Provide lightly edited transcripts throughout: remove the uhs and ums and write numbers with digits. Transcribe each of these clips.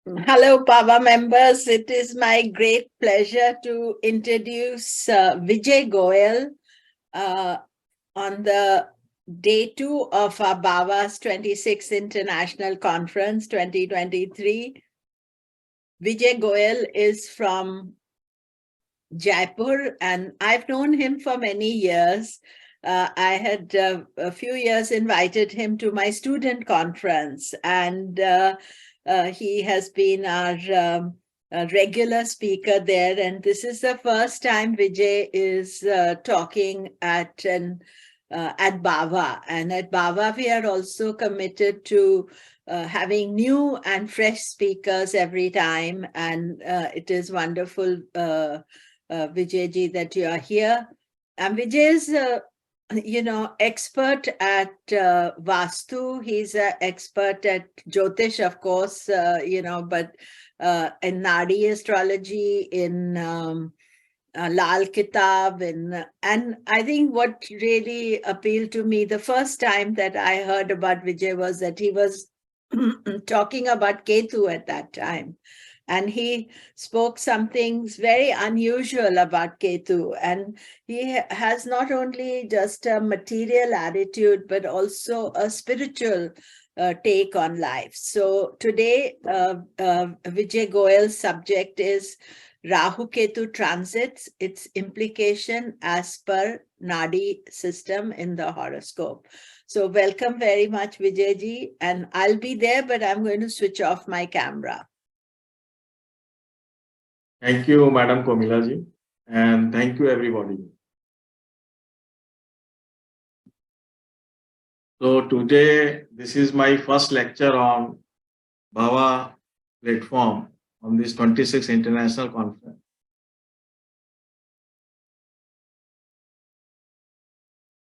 Hello, Pava members. It is my great pleasure to introduce Vijay Goyal on the day 2 of our Bava's 26th International Conference 2023. Vijay Goyal is from Jaipur, and I've known him for many years. I had a few years invited him to my student conference, and he has been our a regular speaker there. And this is the first time Vijay is talking at Bava. And at Bava, we are also committed to having new and fresh speakers every time. And it is wonderful, Vijay ji, that you are here. And Vijay is expert at Vastu. He's an expert at Jyotish, of course, but in Nadi Astrology, in Lal Kitab, and I think what really appealed to me the first time that I heard about Vijay was that he was talking about Ketu at that time. And he spoke some things very unusual about Ketu. And he has not only just a material attitude, but also a spiritual take on life. So today, Vijay Goyal's subject is Rahu Ketu Transits, its implication as per Nadi system in the horoscope. So welcome very much, Vijay ji. And I'll be there, but I'm going to switch off my camera. Thank you, Madam Komila ji, and thank you, everybody. So today, this is my first lecture on Bhava platform on this 26th International Conference.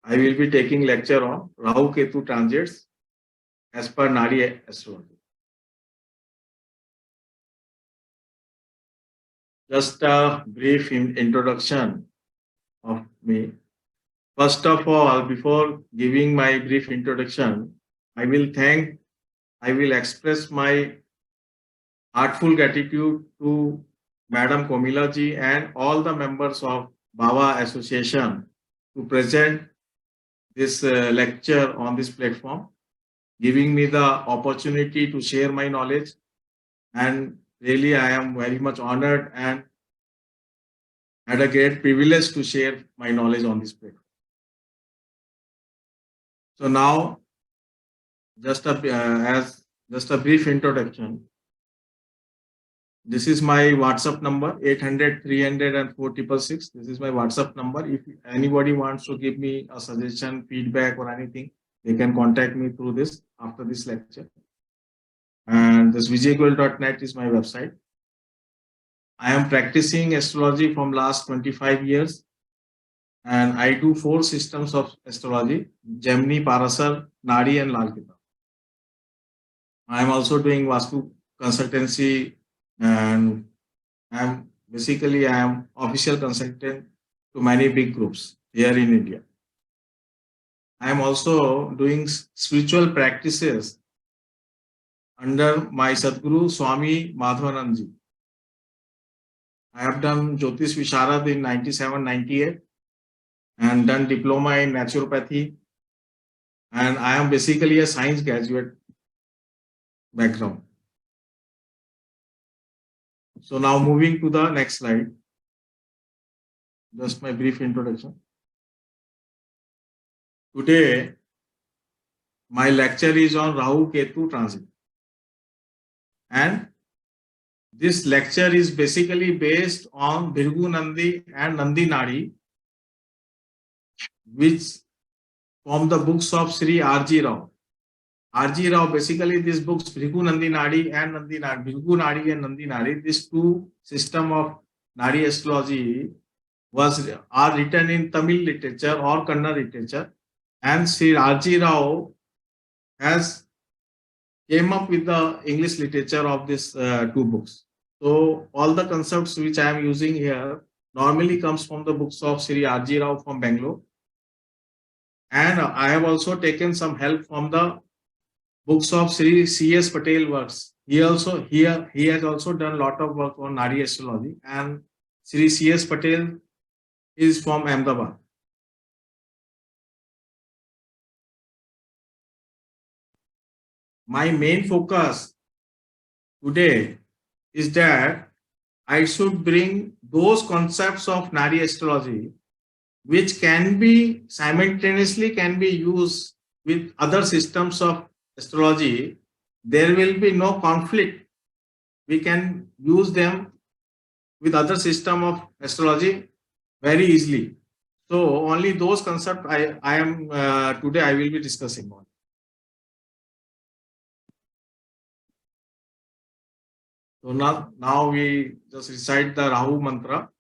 I will be taking lecture on Rahu Ketu Transits as per Nadi Astrology. Just a brief introduction of me. First of all, before giving my brief introduction, I will express my heartful gratitude to Madam Komila ji and all the members of Bava Association to present this lecture on this platform, giving me the opportunity to share my knowledge. And really, I am very much honored and had a great privilege to share my knowledge on this platform. So now, just a brief introduction. This is my WhatsApp number, 800 300 and 4666. This is my WhatsApp number. If anybody wants to give me a suggestion, feedback or anything, they can contact me through this after this lecture. And this vijaygoyal.net is my website. I am practicing astrology from last 25 years. And I do 4 systems of astrology: Gemini, Parasar, Nadi and Lal Kitab. I am also doing Vastu consultancy, and I am official consultant to many big groups here in India. I am also doing spiritual practices under my Sadguru Swami Madhavanandji. I have done Jyotish Visharad in 97-98 and done diploma in naturopathy. And I am basically a science graduate background. So now moving to the next slide. Just my brief introduction. Today, my lecture is on Rahu Ketu Transit. And this lecture is basically based on Bhrigu Nandi and Nandi Nadi, which from the books of Sri R.G. Rao. R.G. Rao, basically these books, Bhrigu Nandi Nadi and Nandi Nadi, Bhrigu Nadi and Nandi Nadi, these 2 system of Nadi astrology are written in Tamil literature or Kannada literature, and Sri R.G. Rao has came up with the English literature of these 2 books. So all the concepts which I am using here normally comes from the books of Sri R.G. Rao from Bangalore. And I have also taken some help from the books of Sri C.S. Patel works. he has also done a lot of work on Nadi Astrology, and Sri C.S. Patel is from Ahmedabad. My main focus today is that I should bring those concepts of Nadi Astrology which can be simultaneously can be used with other systems of astrology. There will be no conflict. We can use them with other system of astrology very easily. So only those concepts I am today I will be discussing on. So now we just recite the Rahu mantra.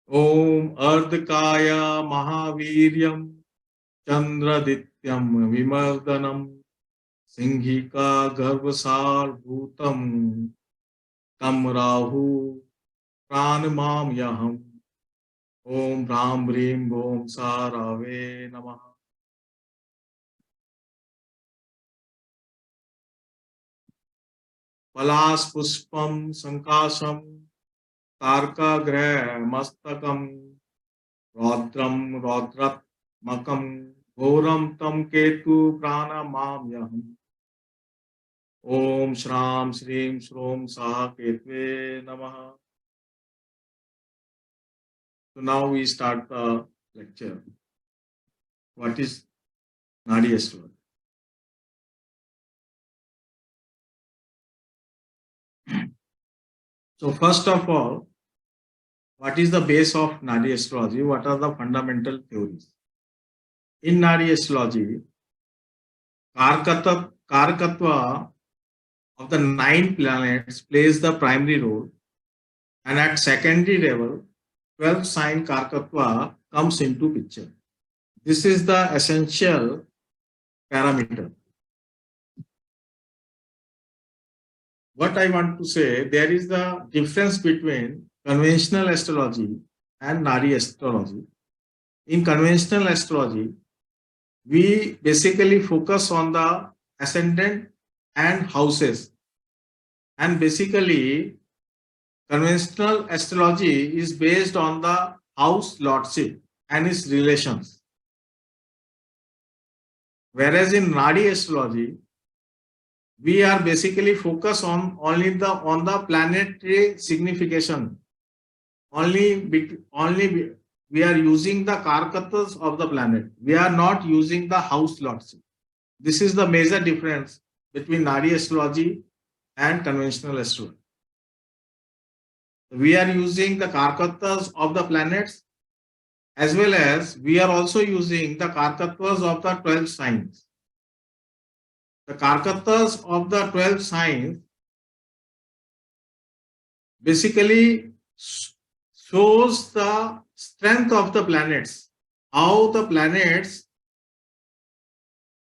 Om Ardhakaya Mahaviryam Chandradityam Vimardanam Singhika Garvasar Bhutam Tam Rahu Pranamam Yaham Om Ram Rim Om Sarave Namaha. Palas Puspam Sankasam Tarka Greh Mastakam Rodram Rodrat Makam Ghoram Tam Ketu Pranamam Yaham Om Shram Shrim Shrom Saha Ketve Namaha. So now we start the lecture. What is Nadi Astrology? So first of all, what is the base of Nadi Astrology? What are the fundamental theories? In Nadi Astrology, Karakatva of the 9 planets plays the primary role, and at secondary level, 12 sign Karakatva comes into picture. This is the essential parameter. What I want to say, there is the difference between conventional astrology and Nadi astrology. In conventional astrology, we basically focus on the ascendant and houses. And basically, conventional astrology is based on the house lordship and its relations. Whereas in Nadi astrology, we are basically focused on only the planetary signification. Only we are using the karkatas of the planet. We are not using the house lordship. This is the major difference between Nadi astrology and conventional astrology. We are using the karkatas of the planets, as well as we are also using the karkatas of the 12 signs. The karkatas of the 12 signs basically shows the strength of the planets, how the planets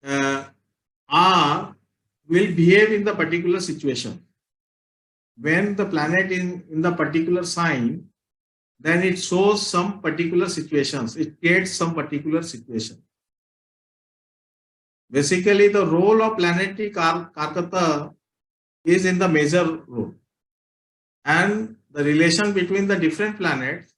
will behave in the particular situation. When the planet in the particular sign, then it shows some particular situations. It creates some particular situation. Basically, the role of planetary karkata is in the major role, and the relation between the different planets,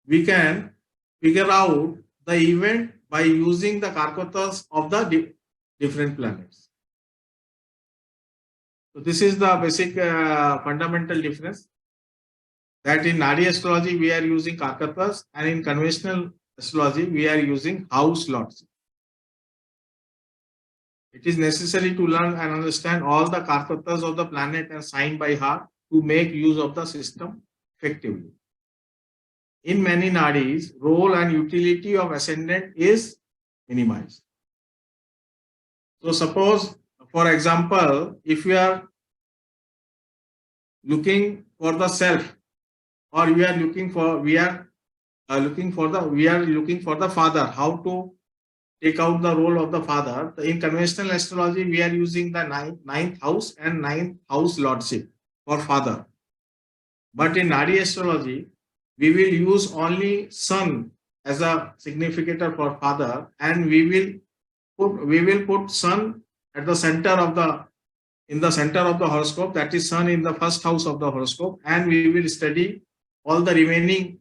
we can figure out the event by using the karkatas of the different planets. So this is the basic fundamental difference, that in Nadi astrology we are using karkatas, and in conventional astrology we are using house lords. It is necessary to learn and understand all the karkatas of the planet and sign by heart to make use of the system effectively. In many nadis, role and utility of ascendant is minimized. So suppose, for example, if we are looking for the self, or we are looking for the father, how to take out the role of the father. In conventional astrology, we are using the ninth house and 9th house lordship for father. But in Nadi astrology, we will use only sun as a significator for father, and we will put sun at the center of the horoscope, that is Sun in the first house of the horoscope, and we will study all the remaining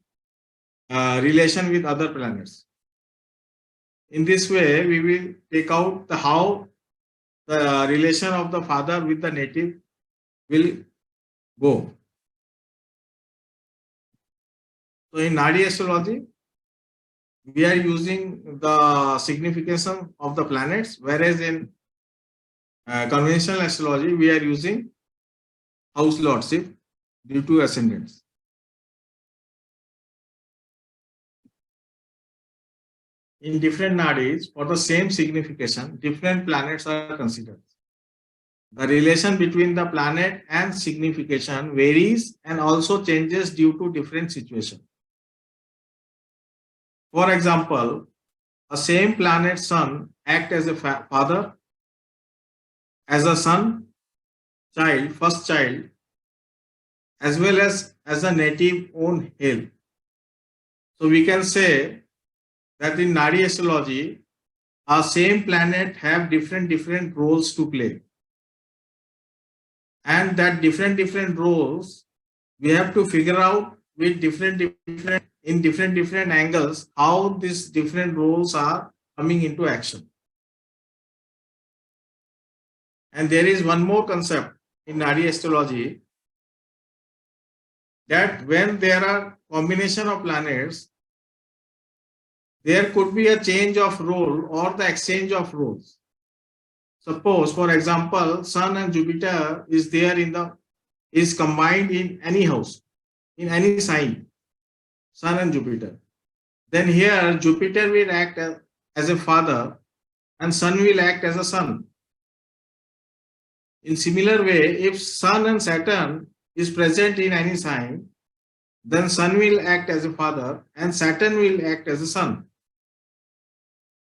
relation with other planets. In this way, we will take out how the relation of the father with the native will go. So in Nadi Astrology, we are using the signification of the planets, whereas in conventional astrology, we are using house lordship due to ascendants. In different nadis, for the same signification, different planets are considered. The relation between the planet and signification varies and also changes due to different situations. For example, a same planet Sun act as a father, as a son, child, first child, as well as a native own health. So we can say that in Nadi Astrology, our same planet have different roles to play. And that different roles, we have to figure out with different angles how these different roles are coming into action. And there is one more concept in Nadi Astrology, that when there are combination of planets, there could be a change of role or the exchange of roles. Suppose, for example, Sun and Jupiter is combined in any house, in any sign, Sun and Jupiter. Then here Jupiter will act as a father and Sun will act as a son. In similar way, if Sun and Saturn is present in any sign, then Sun will act as a father and Saturn will act as a son.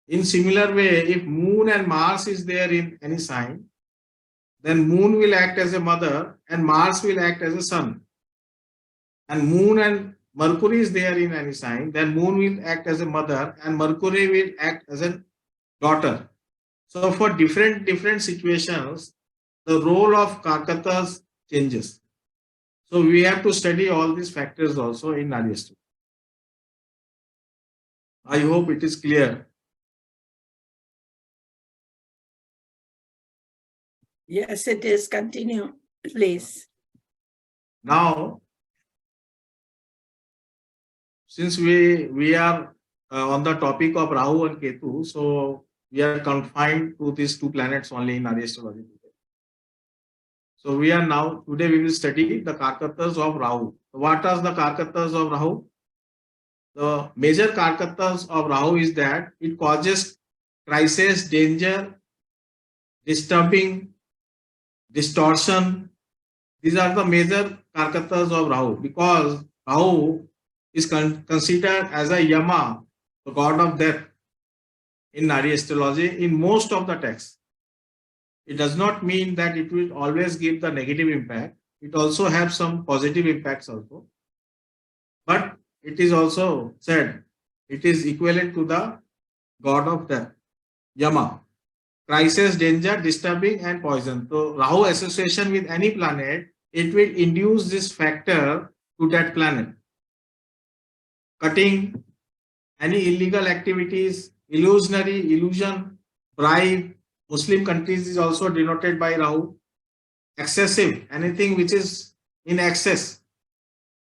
In similar way, if Moon and Mars is there in any sign, then Moon will act as a mother and Mars will act as a son. And Moon and Mercury is there in any sign, then Moon will act as a mother and Mercury will act as a daughter. So for different situations, the role of Karkatas changes. So we have to study all these factors also in Nadi Astrology. I hope it is clear. Yes, it is. Continue, please. Now, since we are on the topic of Rahu and Ketu, so we are confined to these two planets only in Nadi Astrology. So today we will study the Karkatas of Rahu. What are the Karkatas of Rahu? The major Karkatas of Rahu is that it causes crisis, danger, disturbing, distortion. These are the major Karkatas of Rahu, because Rahu is considered as a Yama, the god of death in Nadi Astrology in most of the texts. It does not mean that it will always give the negative impact. It also has some positive impacts also. But it is also said it is equivalent to the god of death, Yama. Crisis, danger, disturbing and poison. So Rahu association with any planet, it will induce this factor to that planet. Cutting, any illegal activities, illusion, bribe. Muslim countries is also denoted by Rahu. Excessive, anything which is in excess.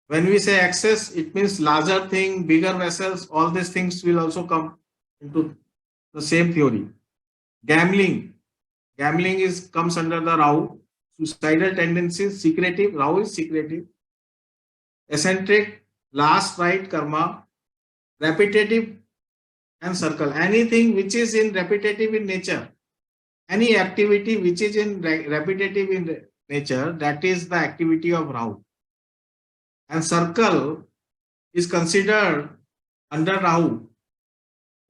When we say excess, it means larger thing, bigger vessels, all these things will also come into the same theory. Gambling comes under the Rahu. Suicidal tendencies, secretive, Rahu is secretive. Eccentric, last right karma, repetitive and circle. Anything which is in repetitive in nature, any activity which is in repetitive in nature, that is the activity of Rahu. And circle is considered under Rahu.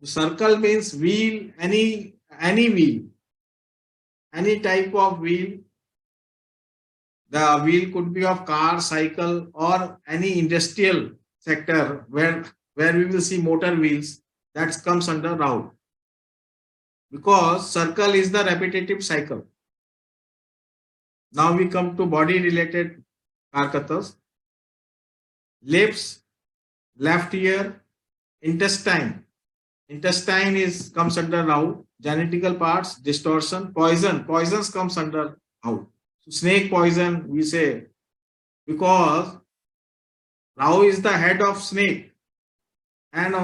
Circle means wheel, any wheel, any type of wheel. The wheel could be of car, cycle, or any industrial sector where we will see motor wheels. That comes under Rahu. because circle is the repetitive cycle. Now we come to body related karkatas. Lips, left ear, intestine. Intestine is comes under Rahu. Genetical parts, distortion, poison. Poisons comes under Rahu. So snake poison, we say, because Rahu is the head of snake, and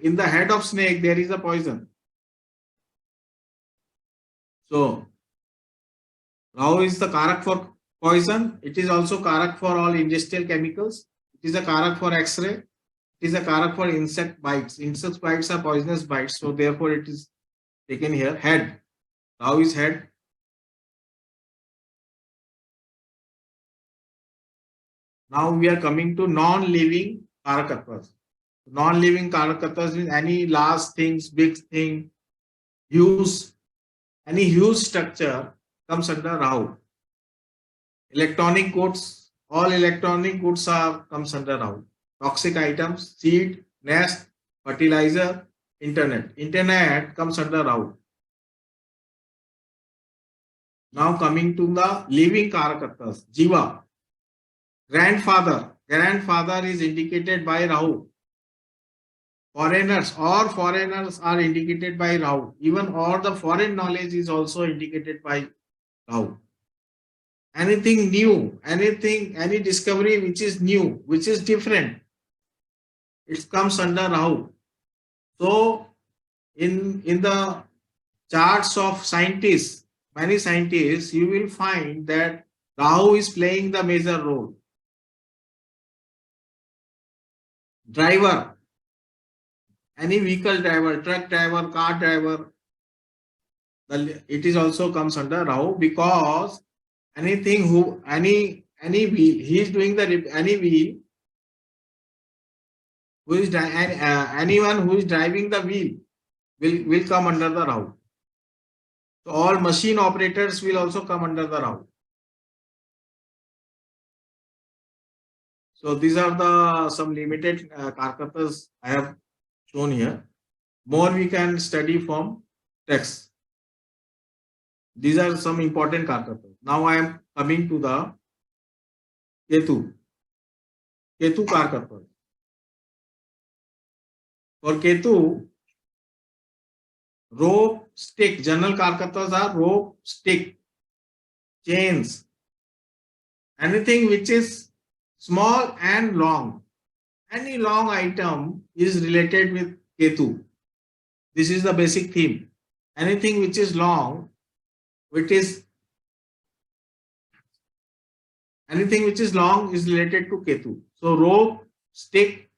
in the head of snake there is a poison. So Rahu is the karak for poison. It is also karak for all industrial chemicals. It is a karak for X-ray. It is a karak for insect bites. Insect bites are poisonous bites. So therefore it is taken here. Head. Rahu is head. Now we are coming to non-living karakatas. Non-living karakatas means any large things, big thing, huge, any huge structure comes under Rahu. Electronic goods, all electronic goods are comes under Rahu. Toxic items, seed, nest, fertilizer, internet. Internet comes under Rahu. Now coming to the living karakatas, Jiva. Grandfather. Grandfather is indicated by Rahu. Foreigners are indicated by Rahu. Even all the foreign knowledge is also indicated by Rahu. Anything new, any discovery which is new, which is different, it comes under Rahu. So in the charts of scientists, many scientists, you will find that Rahu is playing the major role. Driver, any vehicle driver, truck driver, car driver, it is also comes under Rahu, because anything any wheel, he is doing the any wheel, who is anyone who is driving the wheel will come under the Rahu. So all machine operators will also come under the Rahu. So these are the some limited karkatas I have shown here. More we can study from text. These are some important karkatas. Now I am coming to the Ketu. Ketu karkatas. For Ketu, rope, stick. General karkatas are rope, stick, chains. Anything which is small and long. Any long item is related with Ketu. This is the basic theme. Anything which is long, anything which is long is related to Ketu. So rope, stick,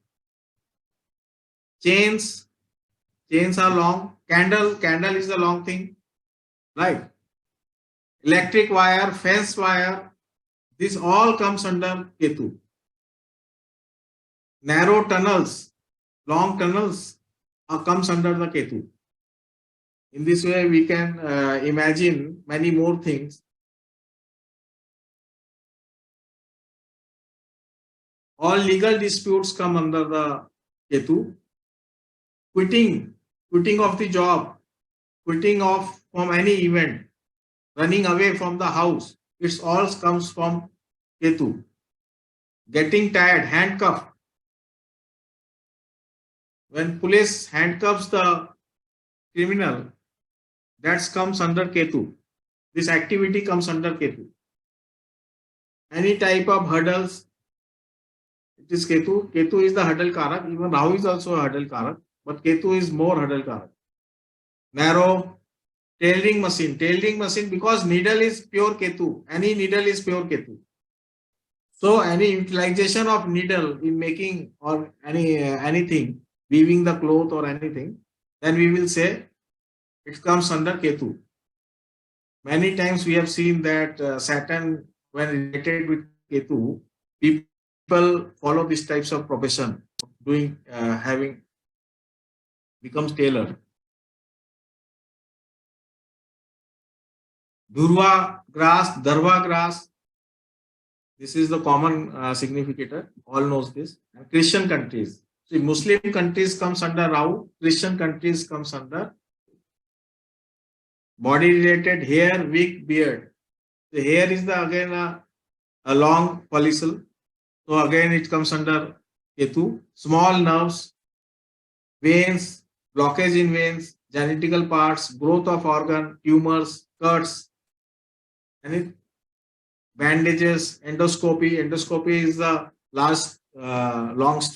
chains are long. Candle is the long thing, right? Electric wire, fence wire, this all comes under Ketu. Narrow tunnels, long tunnels comes under the Ketu. In this way, we can imagine many more things. All legal disputes come under the Ketu. Quitting of the job, quitting off from any event, running away from the house, it all comes from Ketu. Getting tired, handcuffed. When police handcuffs the criminal, that comes under Ketu. This activity comes under Ketu. Any type of hurdles, it is Ketu. Ketu is the hurdle karak. Even Rahu is also a hurdle karak, but Ketu is more hurdle karak. Narrow, tailoring machine because needle is pure Ketu. Any needle is pure Ketu. So any utilization of needle in making or anything, weaving the cloth or anything, then we will say it comes under Ketu. Many times we have seen that Saturn, when related with Ketu, people follow these types of profession, becomes tailor. Durva grass, Dharva grass. This is the common significator. All knows this. And Christian countries. See, Muslim countries comes under Rahu. Christian countries comes under. body related, hair, wig, beard. The hair is the again a long follicle. So again it comes under Ketu. Small nerves, veins, blockage in veins, genetical parts, growth of organ, tumors, cuts, and bandages, endoscopy. Endoscopy is the last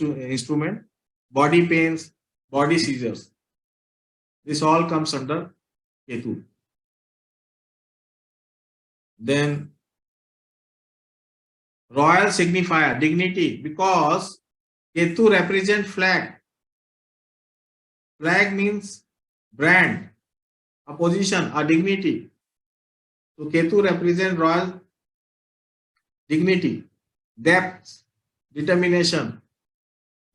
instrument. Body pains, body seizures. This all comes under Ketu. Then royal signifier, dignity, because Ketu represent flag. Flag means brand, a position, a dignity. So Ketu represent royal dignity, depth, determination,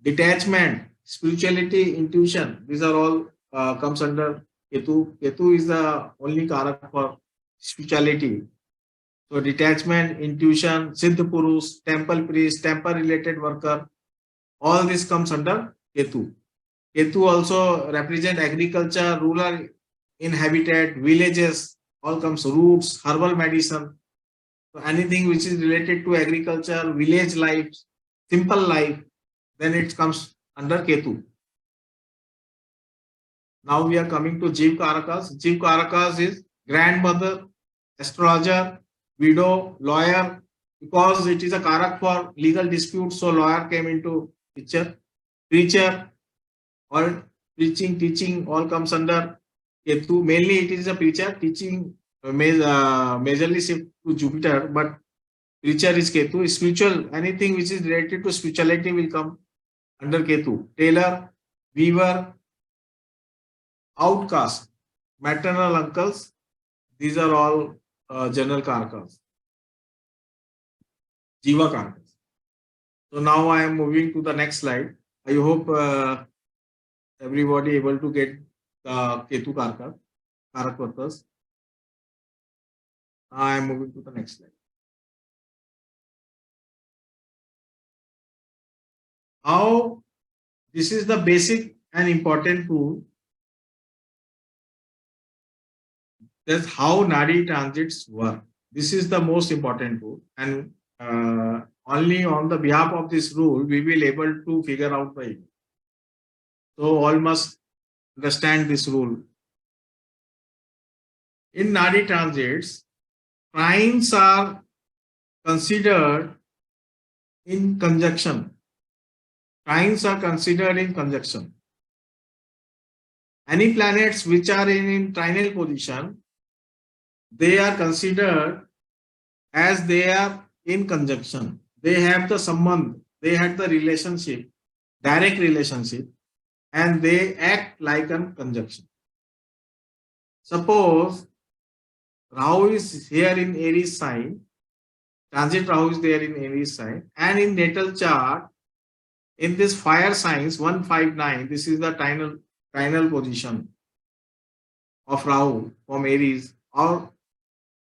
detachment, spirituality, intuition. These are all comes under Ketu. Ketu is the only karak for spirituality. So detachment, intuition, Siddha Purush, temple priest, temple related worker, all this comes under Ketu. Ketu also represent agriculture, rural inhabited, villages, all comes roots, herbal medicine. So anything which is related to agriculture, village life, simple life, then it comes under Ketu. Now we are coming to Jiv Karakas. Jiv Karakas is grandmother, astrologer, widow, lawyer, because it is a karak for legal disputes, so lawyer came into picture. Preacher, all preaching, teaching, all comes under Ketu. Mainly it is a preacher, teaching majorly shift to Jupiter, but preacher is Ketu. Spiritual, anything which is related to spirituality will come under Ketu. Tailor, weaver, outcast, maternal uncles, these are all general karakas, Jiva karakas. So now I am moving to the next slide. I hope everybody able to get the Ketu karak workers. I am moving to the next slide. How this is the basic and important tool. That's how Nadi transits work. This is the most important tool, and only on the behalf of this rule we will able to figure out the event. So all must understand this rule. In Nadi transits, trines are considered in conjunction. Trines are considered in conjunction. Any planets which are in trinal position, they are considered as they are in conjunction. They have the sambandh, they had the relationship, direct relationship, and they act like a conjunction. Suppose Rahu is here in Aries sign, transit Rahu is there in Aries sign, and in natal chart, in this fire signs 159, this is the trinal position of Rahu from Aries. Or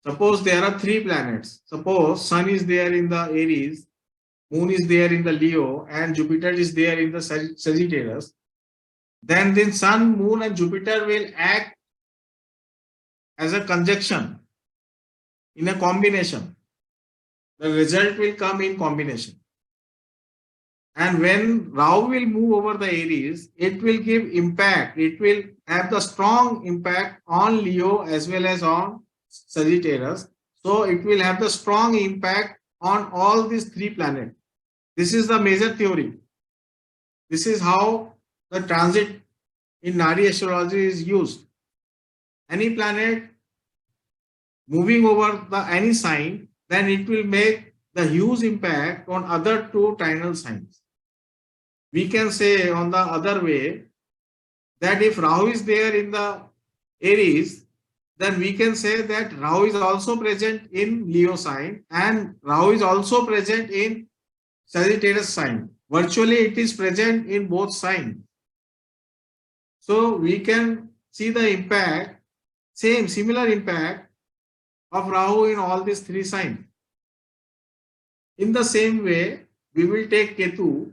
suppose there are three planets. Suppose Sun is there in the Aries, Moon is there in the Leo, and Jupiter is there in the Sagittarius. Then Sun, Moon, and Jupiter will act as a conjunction in a combination. The result will come in combination. And when Rahu will move over the Aries, it will give impact. It will have the strong impact on Leo as well as on Sagittarius. So it will have the strong impact on all these three planets. This is the major theory. This is how the transit in Nadi astrology is used. Any planet moving over any sign, then it will make the huge impact on other two trinal signs. We can say on the other way that if Rahu is there in the Aries, then we can say that Rahu is also present in Leo sign and Rahu is also present in Sagittarius sign. Virtually it is present in both signs. So we can see the impact, similar impact of Rahu in all these three signs. In the same way, we will take Ketu.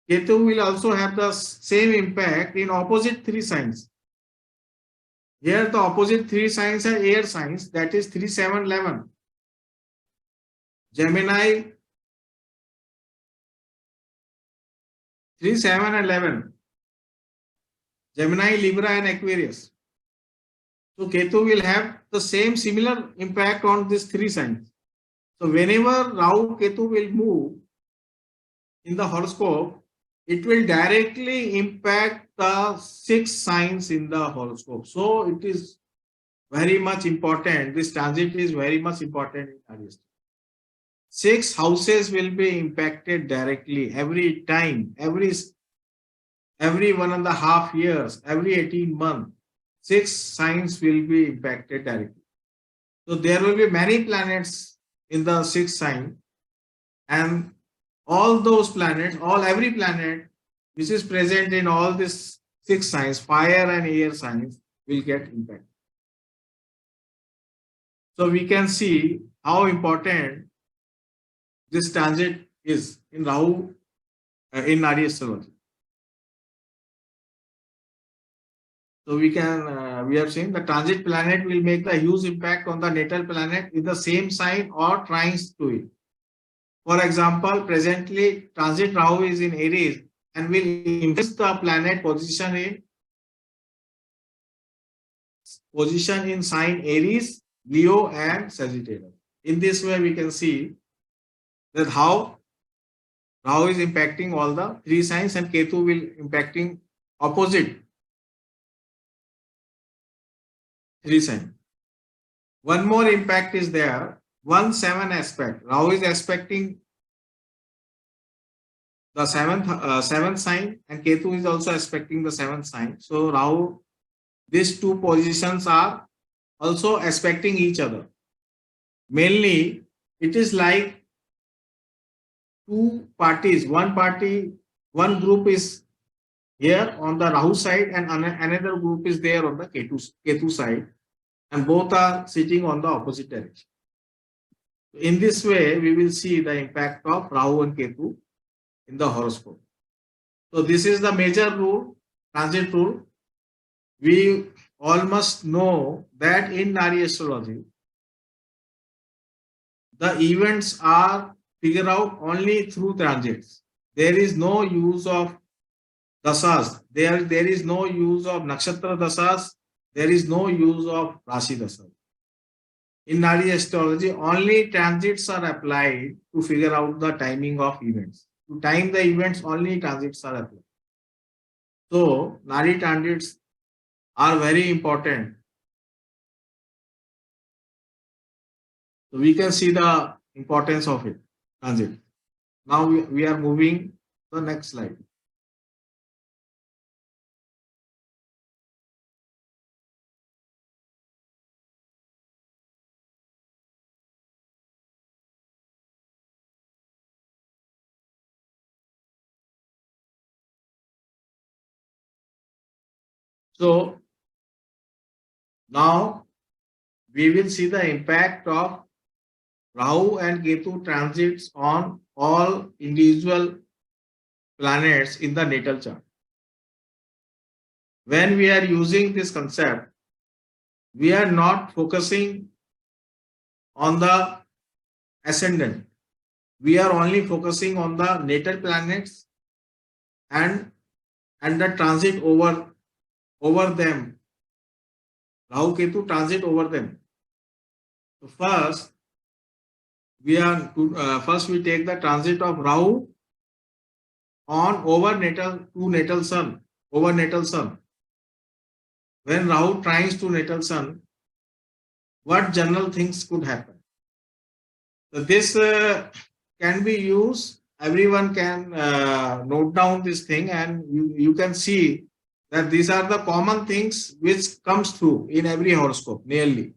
Ketu will also have the same impact in opposite three signs. Here the opposite three signs are air signs, that is 3, 7, 11. Gemini, 3, 7 and 11. Gemini, Libra and Aquarius. So Ketu will have the same similar impact on these three signs. So whenever Rahu Ketu will move in the horoscope, it will directly impact the 6 signs in the horoscope. So it is very much important. This transit is very much important in Aries. 6 houses will be impacted directly every time, every 1.5 years, every 18 months. 6 signs will be impacted directly. So there will be many planets in the 6th sign, and all those planets, every planet which is present in all these 6 signs, fire and air signs, will get impacted. So we can see how important this transit is in Rahu, in Nadi Astrology. So we have seen the transit planet will make the huge impact on the natal planet in the same sign or trines to it. For example, presently transit Rahu is in Aries and will influence the planet position in sign Aries, Leo and Sagittarius. In this way we can see that how Rahu is impacting all the 3 signs and Ketu will impacting opposite 3 signs. One more impact is there, 1-7 aspect. Rahu is aspecting the 7th sign and Ketu is also aspecting the 7th sign. So Rahu, these 2 positions are also aspecting each other. Mainly, it is like 2 parties. One group is here on the Rahu side and another group is there on the Ketu side, and both are sitting on the opposite direction. In this way, we will see the impact of Rahu and Ketu in the horoscope. So this is the major rule, transit rule. We all must know that in Nadi Astrology, the events are figured out only through transits. There is no use of dasas. There is no use of nakshatra dasas. There is no use of rashi dasas. In Nadi Astrology, only transits are applied to figure out the timing of events. To time the events, only transits are applied. So, Nadi transits are very important. So, we can see the importance of it, transit. Now, we are moving to the next slide. So, now we will see the impact of Rahu and Ketu transits on all individual planets in the natal chart. When we are using this concept, we are not focusing on the ascendant. We are only focusing on the natal planets and the transit over them. Rahu Ketu transit over them. So first we take the transit of Rahu over natal sun. When Rahu trines to natal sun, what general things could happen? So this can be used. Everyone can note down this thing, and you can see that these are the common things which comes through in every horoscope nearly.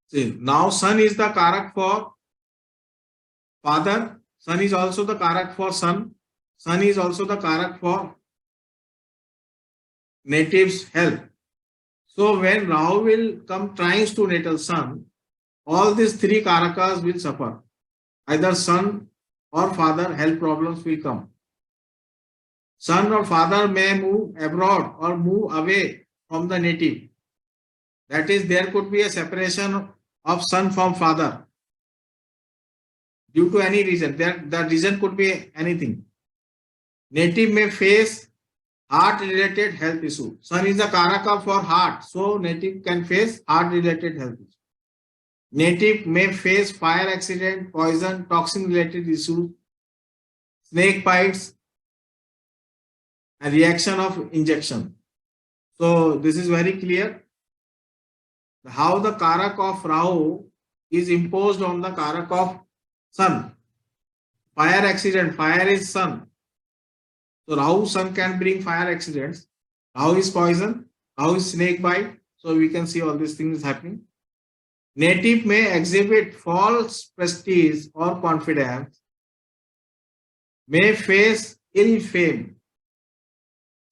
See, now sun is the karak for father. Sun is also the karak for son. Sun is also the karak for native's health. So when Rahu will come trines to natal sun, all these 3 karakas will suffer. Either son or father health problems will come. son or father may move abroad or move away from the native. That is, there could be a separation of son from father due to any reason. The reason could be anything. Native may face heart-related health issue. Sun is the karaka for heart, so native can face heart-related health issue. Native may face fire accident, poison, toxin-related issues, snake bites, and reaction of injection. So this is very clear. How the karak of Rahu is imposed on the karak of Sun. Fire accident, fire is Sun. So Rahu Sun can bring fire accidents. Rahu is poison, Rahu is snake bite. So we can see all these things happening. Native may exhibit false prestige or confidence, may face ill fame.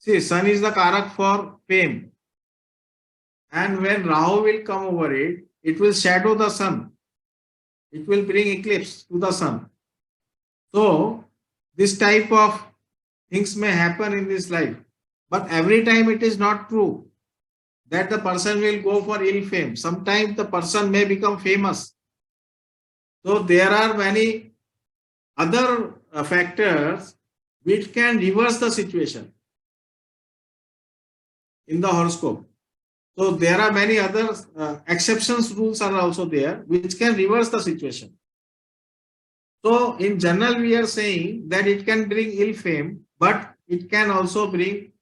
See, Sun is the karak for fame. And when Rahu will come over it, it will shadow the Sun. It will bring eclipse to the Sun. So, this type of things may happen in this life. But every time it is not true that the person will go for ill fame. Sometimes the person may become famous. So, there are many other factors which can reverse the situation in the horoscope. So there are many other exceptions rules are also there which can reverse the situation. So in general we are saying that it can bring ill fame, but it can also bring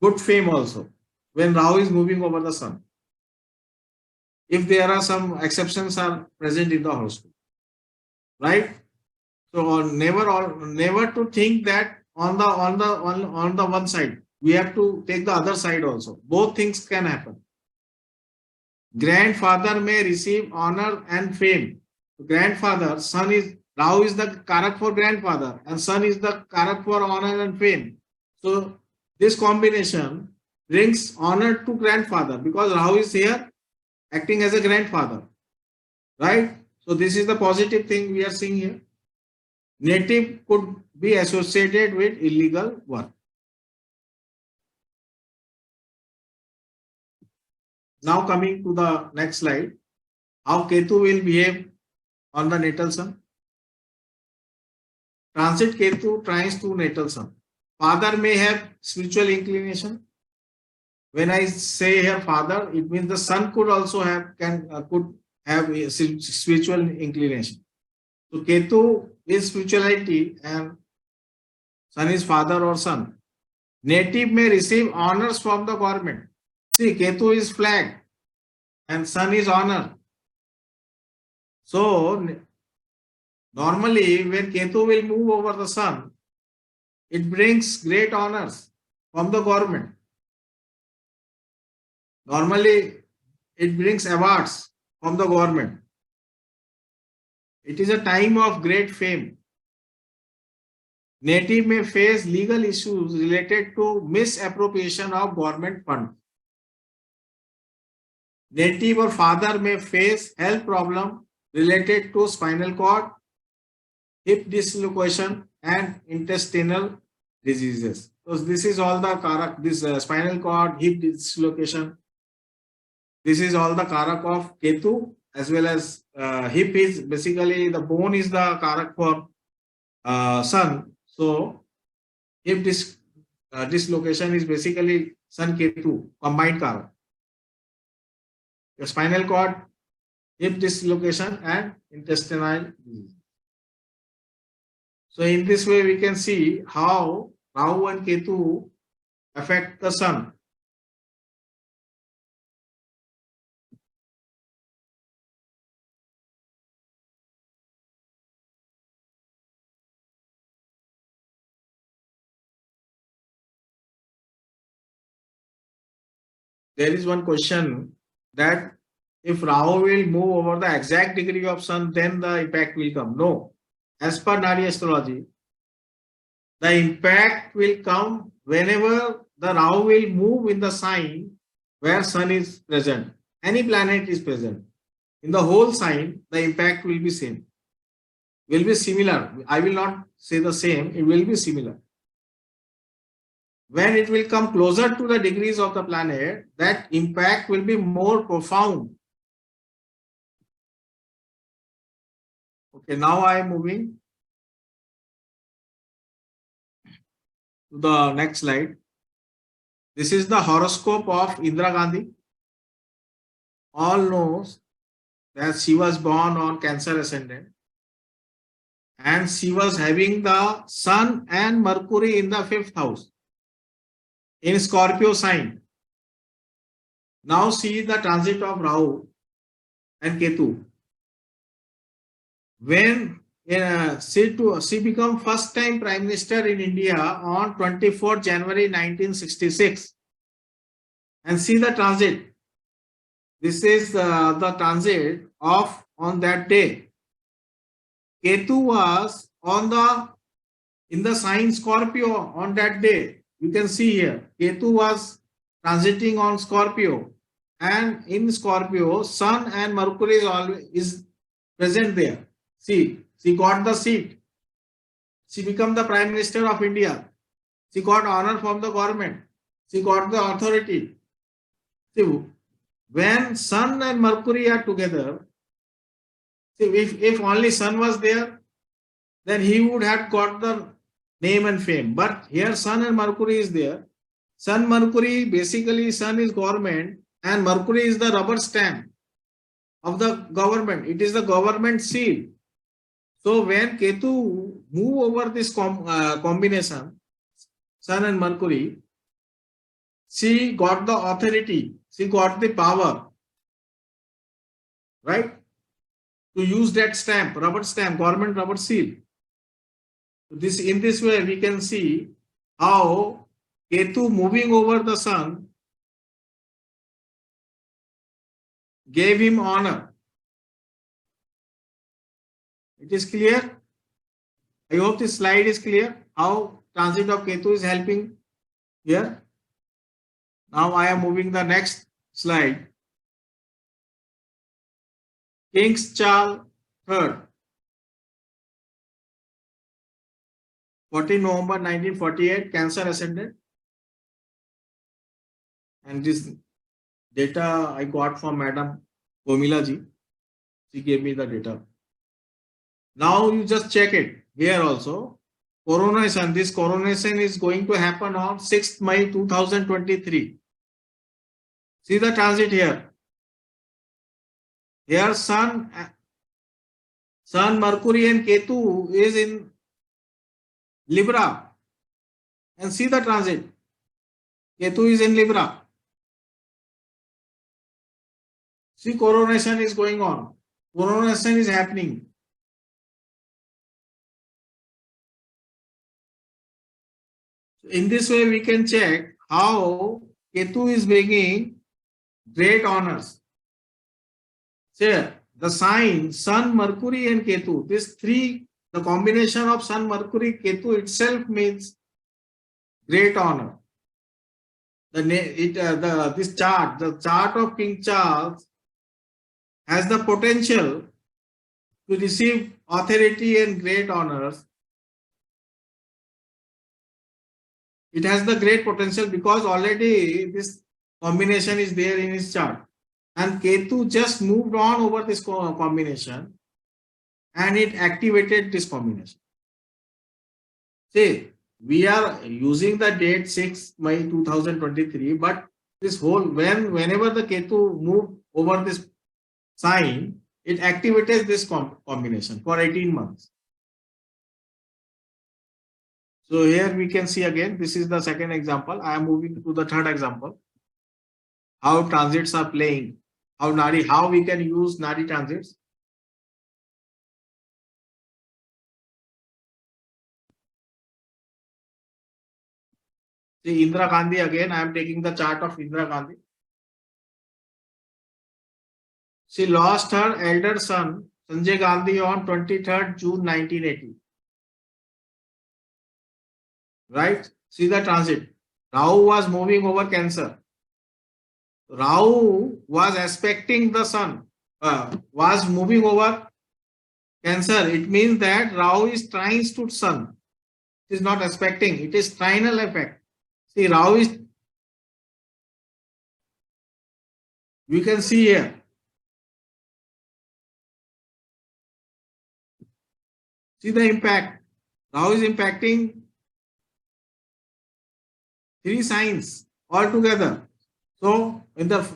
good fame also when Rahu is moving over the Sun. If there are some exceptions are present in the horoscope, right? So never to think that on the one side. We have to take the other side also. Both things can happen. Grandfather may receive honor and fame. Grandfather, Rahu is the karak for grandfather and Sun is the karak for honor and fame. So this combination brings honor to grandfather because Rahu is here acting as a grandfather. Right? So this is the positive thing we are seeing here. Native could be associated with illegal work. Now coming to the next slide, how Ketu will behave on the natal Sun. Transit Ketu trines to natal Sun. Father may have spiritual inclination. When I say here father, it means the Sun could also have could have a spiritual inclination. So Ketu is spirituality and Sun is father or son. Native may receive honors from the government. See, Ketu is flag and Sun is honor. So, normally when Ketu will move over the Sun, it brings great honors from the government. Normally, it brings awards from the government. It is a time of great fame. Native may face legal issues related to misappropriation of government funds. Native or father may face health problem related to spinal cord, hip dislocation and intestinal diseases. So this is all the karak, this spinal cord, hip dislocation. This is all the karak of Ketu as well as hip is basically the bone is the karak for Sun. So hip dislocation is basically Sun Ketu combined karak. Your spinal cord, hip dislocation and intestinal disease. So in this way we can see how Rahu and Ketu affect the Sun. There is one question that if Rahu will move over the exact degree of Sun, then the impact will come. No. As per Nadi Astrology, the impact will come whenever the Rahu will move in the sign where Sun is present. Any planet is present. In the whole sign, the impact will be same. Will be similar. I will not say the same, it will be similar. when it will come closer to the degrees of the planet, that impact will be more profound. Okay, now I am moving to the next slide. This is the horoscope of Indira Gandhi. All knows that she was born on Cancer ascendant, and she was having the Sun and Mercury in the 5th house in Scorpio sign. Now see the transit of Rahu and Ketu. When she became first time Prime Minister in India on 24 January 1966. And see the transit. This is the transit of on that day. Ketu was in the sign Scorpio on that day. You can see here, Ketu was transiting on Scorpio, and in Scorpio, Sun and Mercury is present there. See, she got the seat. She became the Prime Minister of India. She got honor from the government. She got the authority. See, when Sun and Mercury are together, see, if only Sun was there, then he would have got the name and fame. But here Sun and Mercury is there. Sun, Mercury, basically Sun is government and Mercury is the rubber stamp of the government. It is the government seal. So when Ketu move over this combination, Sun and Mercury, she got the authority, she got the power, right? To use that stamp, rubber stamp, government rubber seal. In this way, we can see how Ketu moving over the Sun gave him honor. It is clear? I hope this slide is clear. How transit of Ketu is helping here. Now I am moving the next slide. King's Charles III, 14 November 1948, Cancer ascendant. And this data I got from Madam Komila ji. She gave me the data. Now you just check it here also. Coronation. This coronation is going to happen on 6th May 2023. See the transit here. Here Sun, Mercury and Ketu is in Libra. And see the transit. Ketu is in Libra. See, coronation is going on. Coronation is happening. In this way, we can check how Ketu is bringing great honors. So, the sign Sun, Mercury and Ketu, this three, the combination of Sun, Mercury, Ketu itself means great honor. This chart, the chart of King Charles has the potential to receive authority and great honors. It has the great potential because already this combination is there in his chart. And Ketu just moved on over this combination and it activated this combination. See, we are using the date 6 May 2023, but this whole, whenever the Ketu moved over this sign, it activates this combination for 18 months. So here we can see again, this is the second example. I am moving to the third example. How transits are playing, how we can use Nadi transits. See Indira Gandhi again, I am taking the chart of Indira Gandhi. She lost her elder son, Sanjay Gandhi, on 23rd June 1980. Right? See the transit. Rahu was moving over Cancer. Rahu was aspecting the Sun, was moving over Cancer. It means that Rahu is trines to Sun. It is not aspecting, it is trinal effect. See, Rahu is, we can see here. See the impact. Rahu is impacting 3 signs altogether. So, in the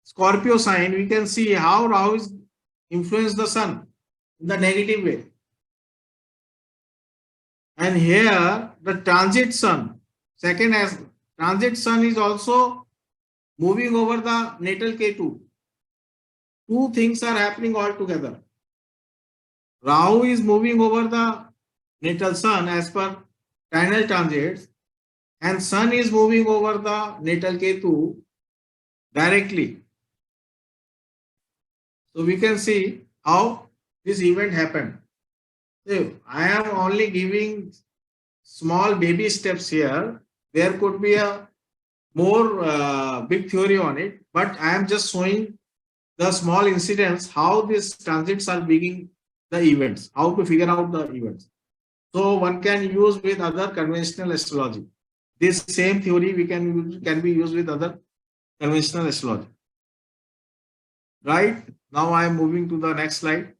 Scorpio sign, we can see how Rahu is influenced the sun in the negative way. And here, the transit sun, second as transit sun is also moving over the natal Ketu. Two things are happening all together. Rahu is moving over the natal sun as per trinal transits, and sun is moving over the natal Ketu directly. So we can see how this event happened. So I am only giving small baby steps here. There could be a more big theory on it, but I am just showing the small incidents, how these transits are being the events, how to figure out the events. So one can use with other conventional astrology. This same theory we can be used with other conventional astrology. Right? Now I am moving to the next slide.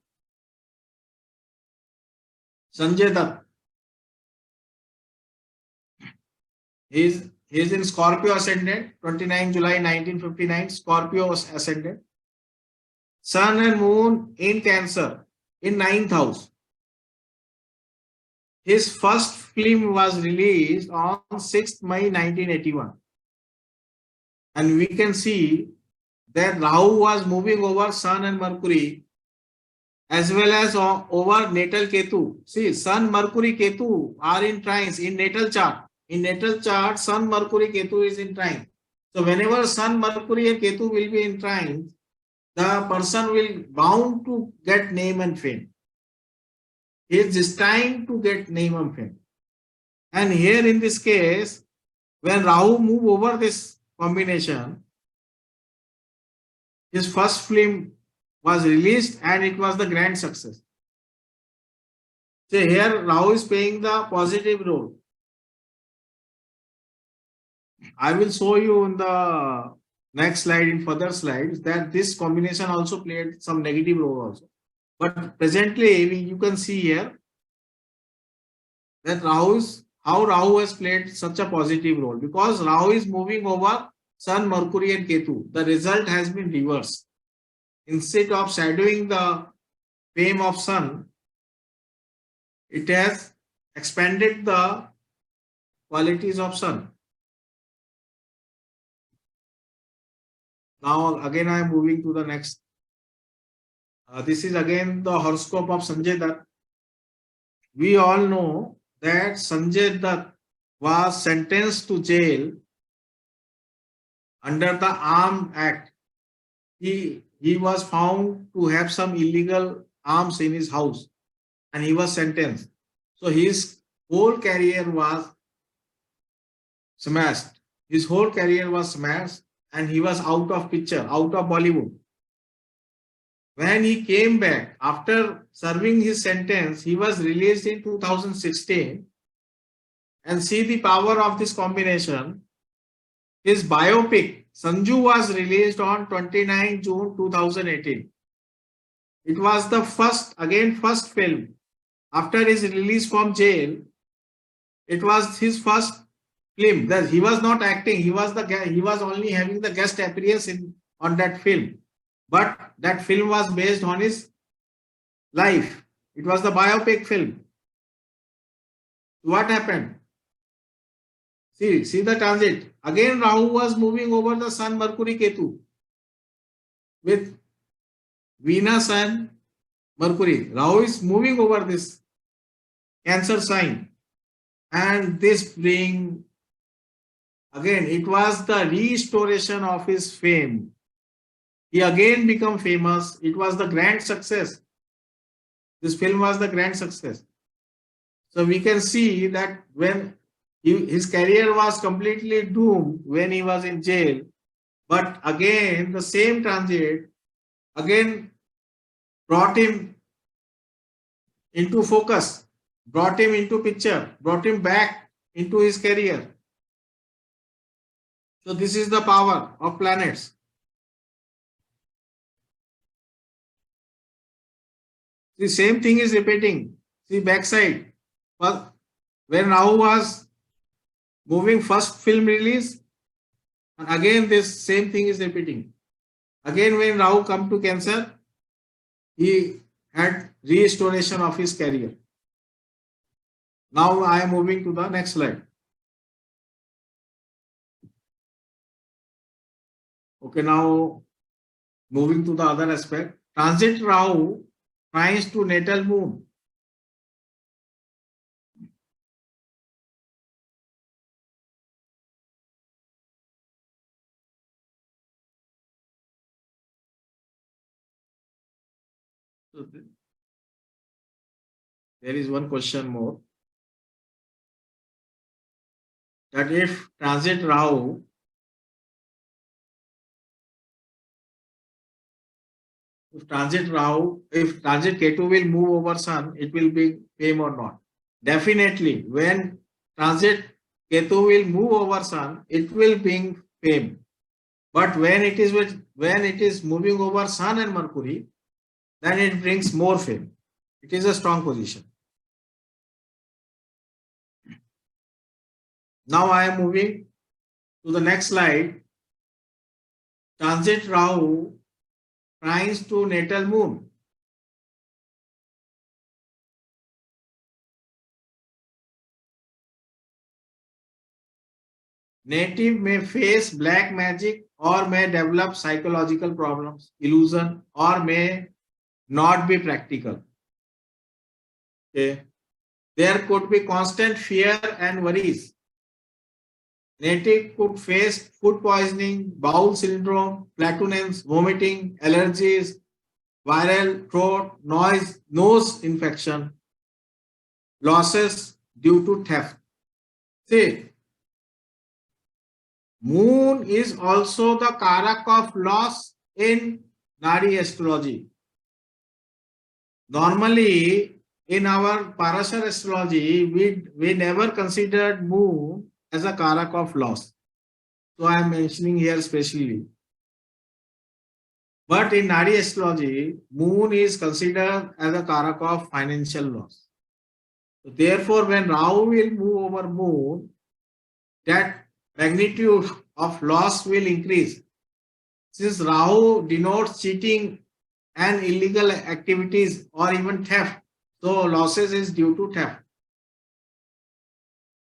Sanjay Dutt. He is in Scorpio ascendant, 29 July 1959, Scorpio ascendant. Sun and Moon in Cancer in 9th house. His first film was released on 6th May 1981. And we can see that Rahu was moving over Sun and Mercury as well as over natal Ketu. See, Sun, Mercury, Ketu are in trines in natal chart. In natal chart, Sun, Mercury, Ketu is in trine. So whenever Sun, Mercury and Ketu will be in trine, the person will bound to get name and fame. He is destined to get name and fame. And here in this case, when Rahu move over this combination, his first film was released and it was the grand success. So here Rahu is playing the positive role. I will show you in the next slide, in further slides, that this combination also played some negative role also. But presently you can see here that how Rahu has played such a positive role, because Rahu is moving over Sun, Mercury and Ketu. The result has been reversed. Instead of shadowing the fame of Sun, it has expanded the qualities of Sun. Now again I am moving to the next. This is again the horoscope of Sanjay Dutt. We all know that Sanjay Dutt was sentenced to jail under the Arms Act. He was found to have some illegal arms in his house and he was sentenced. So his whole career was smashed. His whole career was smashed and he was out of picture, out of Bollywood. When he came back after serving his sentence, he was released in 2016. And see the power of this combination. His biopic, Sanju, was released on 29 June 2018. It was the first film. After his release from jail, it was his first film. That he was not acting, he was only having the guest appearance on that film. But that film was based on his life. It was the biopic film. What happened? See the transit. Again, Rahu was moving over the Sun, Mercury, Ketu with Venus and Mercury. Rahu is moving over this Cancer sign, and this bring again. It was the restoration of his fame. He again became famous. It was the grand success. This film was the grand success. So we can see that when his career was completely doomed when he was in jail, but again the same transit again brought him into focus, brought him into picture, brought him back into his career. So this is the power of planets. The same thing is repeating. See backside. But when Rahu was moving first film release, and again this same thing is repeating. Again when Rahu come to Cancer, he had restoration of his career. Now I am moving to the next slide. Okay, now moving to the other aspect. Transit Rahu trines to natal moon. So there is one question more. That if transit Rahu if transit Ketu will move over Sun, it will be fame or not. Definitely, when transit Ketu will move over Sun, it will bring fame. But when it is moving over Sun and Mercury, then it brings more fame. It is a strong position. Now I am moving to the next slide. Transit Rahu trines to natal moon. Native may face black magic or may develop psychological problems, illusion, or may not be practical. Okay. There could be constant fear and worries. Native could face food poisoning, bowel syndrome, flatulence, vomiting, allergies, viral throat, nose infection, losses due to theft. See, Moon is also the karak of loss in Nadi Astrology. Normally, in our Parashar astrology, we never considered Moon as a karak of loss. So I am mentioning here specially. But in Nadi Astrology, Moon is considered as a karak of financial loss. So therefore, when Rahu will move over Moon, that magnitude of loss will increase. Since Rahu denotes cheating and illegal activities or even theft, so losses is due to theft.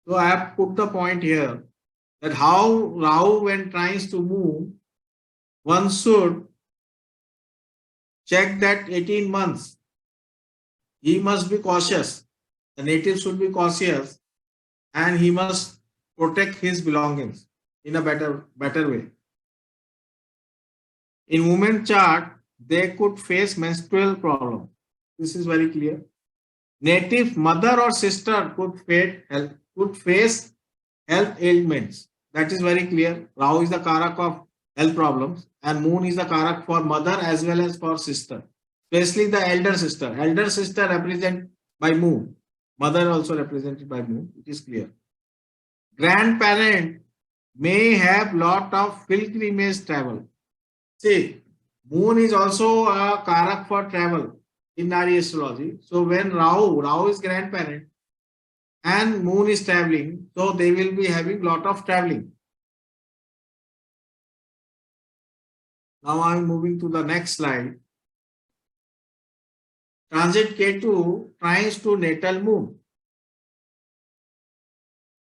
So I have put the point here that how Rahu when tries to move, one should check that 18 months. He must be cautious. The native should be cautious and he must protect his belongings in a better way. In women chart, they could face menstrual problem. This is very clear. Native mother or sister could face health ailments. That is very clear. Rahu is the karak of health problems and Moon is the karak for mother as well as for sister. Especially the elder sister. Elder sister represented by Moon. Mother also represented by Moon. It is clear. Grandparent may have lot of pilgrimage travel. See, Moon is also a karak for travel in Nadi Astrology. So when Rahu is grandparent and Moon is traveling, so they will be having lot of traveling. Now I am moving to the next slide. Transit Ketu trines to natal Moon.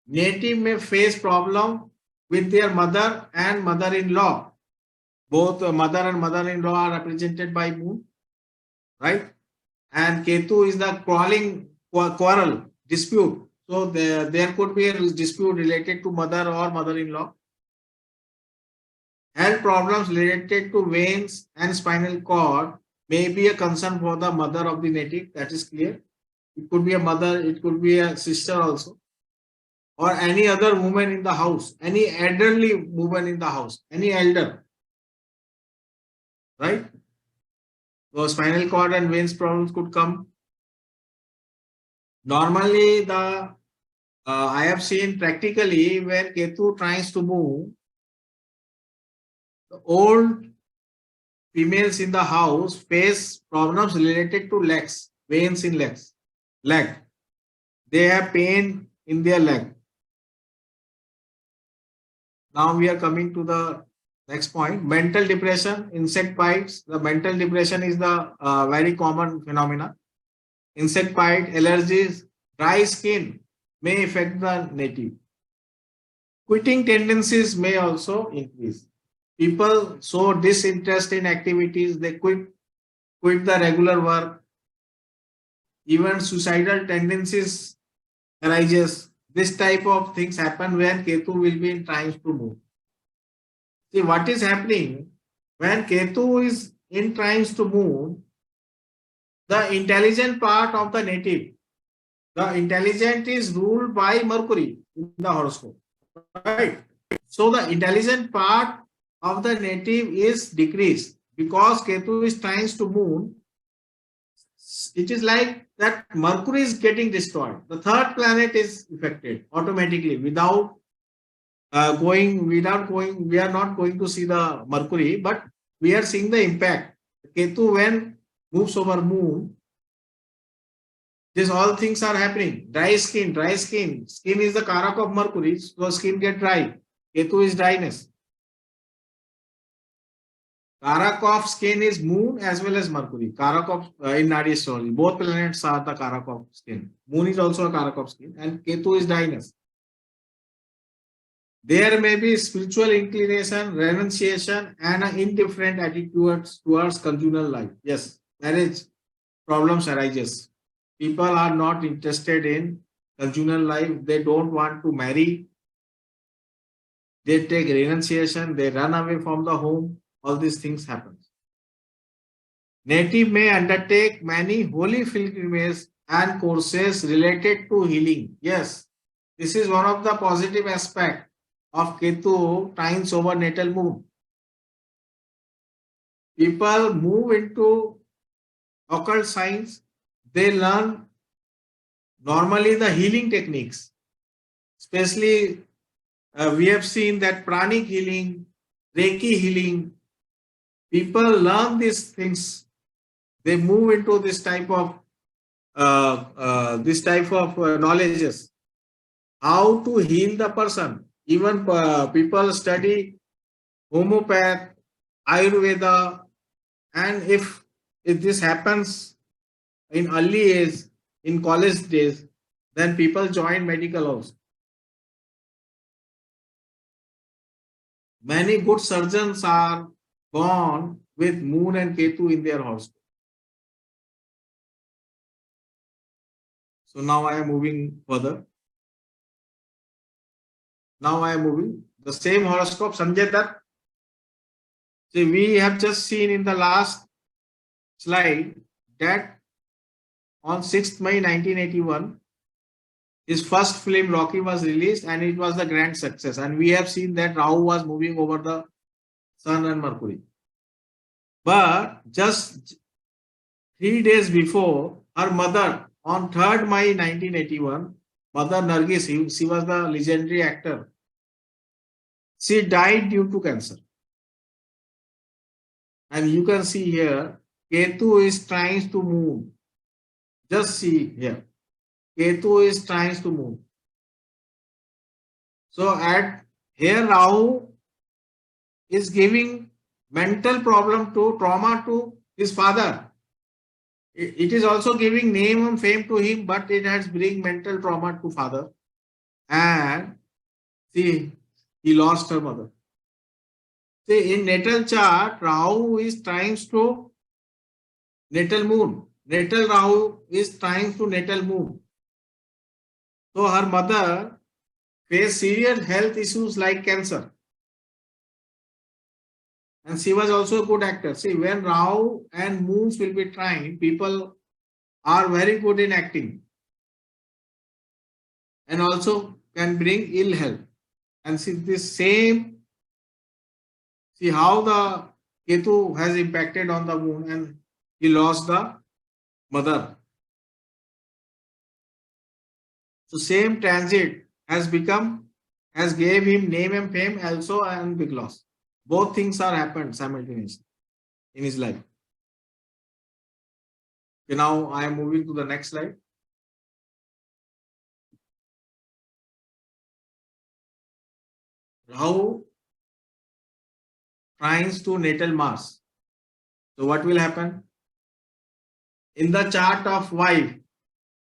Native may face problem with their mother and mother-in-law. Both mother and mother-in-law are represented by Moon, right? And Ketu is the quarrel, dispute. So there could be a dispute related to mother or mother-in-law. Health problems related to veins and spinal cord may be a concern for the mother of the native. That is clear. It could be a mother, it could be a sister also. Or any other woman in the house, any elderly woman in the house, any elder. Right? So spinal cord and veins problems could come. Normally, I have seen practically when Ketu tries to move, The old females in the house face problems related to legs, veins in legs, leg. They have pain in their leg. Now we are coming to the next point. Mental depression, insect bites. The mental depression is the very common phenomena. Insect bite, allergies, dry skin may affect the native. Quitting tendencies may also increase. People show disinterest in activities, they quit the regular work. Even suicidal tendencies arises. This type of things happen when Ketu will be in trines to move. See what is happening when Ketu is in trines to move, the intelligent part of the native, the intelligent is ruled by Mercury in the horoscope, right? So the intelligent part of the native is decreased because Ketu is trines to moon. It is like that Mercury is getting destroyed. The third planet is affected automatically without going. We are not going to see the Mercury, but we are seeing the impact. Ketu when moves over moon, these all things are happening. Dry skin, dry skin. Skin is the karak of Mercury, so skin get dry. Ketu is dryness. Karak of skin is moon as well as Mercury. Karak of in Nadi Astrology, both planets are the karak of skin. Moon is also a karak of skin, and Ketu is dryness. There may be spiritual inclination, renunciation, and an indifferent attitude towards conjugal life. Yes, marriage problems arises. People are not interested in conjugal life. They don't want to marry. They take renunciation. They run away from the home. All these things happen. Native may undertake many holy pilgrimages and courses related to healing. Yes, this is one of the positive aspects of Ketu trines over natal moon. People move into occult science. They learn normally the healing techniques. Especially we have seen that pranic healing, Reiki healing. People learn these things. They move into this type of knowledges. How to heal the person. Even people study homeopath, Ayurveda, and if this happens in early age, in college days, then people join medical also. Many good surgeons are born with moon and Ketu in their horoscope. So now I am moving further. Now I am moving. The same horoscope, Sanjay Dutt. See, we have just seen in the last slide that on 6th May 1981, his first film Rocky was released and it was the grand success. And we have seen that Rahu was moving over the Sun and Mercury. But just 3 days before, her mother, on 3rd May 1981, Mother Nargis, she was the legendary actor. She died due to cancer. And you can see here, Ketu is trying to move. Just see here. Ketu is trying to move. So at here Rahu is giving mental problem to trauma to his father. It is also giving name and fame to him, but it has bring mental trauma to father. And see, he lost her mother. See, in natal chart, Rahu is trying to natal moon. Natal Rahu is trying to natal moon. So her mother faced serious health issues like cancer. And she was also a good actor. See, when Rahu and moons will be trying, people are very good in acting. And also can bring ill health. And see this same, see how the Ketu has impacted on the moon and he lost the mother. So same transit has gave him name and fame also and big loss. Both things are happened simultaneously in his life. Okay, now I am moving to the next slide. Rahu trines to natal Mars. So what will happen? In the chart of wife,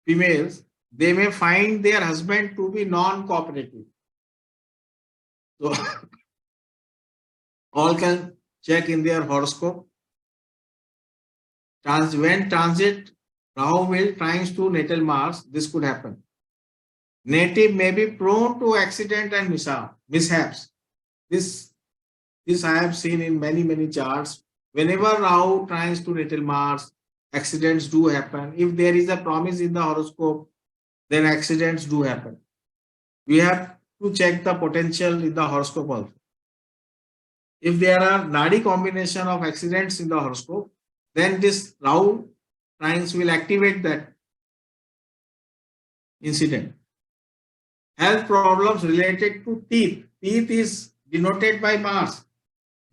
females, they may find their husband to be non-cooperative. So all can check in their horoscope. When transit Rahu will trines to natal Mars, this could happen. Native may be prone to accident and mishaps. This I have seen in many charts. Whenever Rahu trines to natal Mars, accidents do happen. If there is a promise in the horoscope, then accidents do happen. We have to check the potential in the horoscope also. If there are Nadi combination of accidents in the horoscope, then this Rahu trines will activate that incident. Health problems related to teeth. Teeth is denoted by Mars.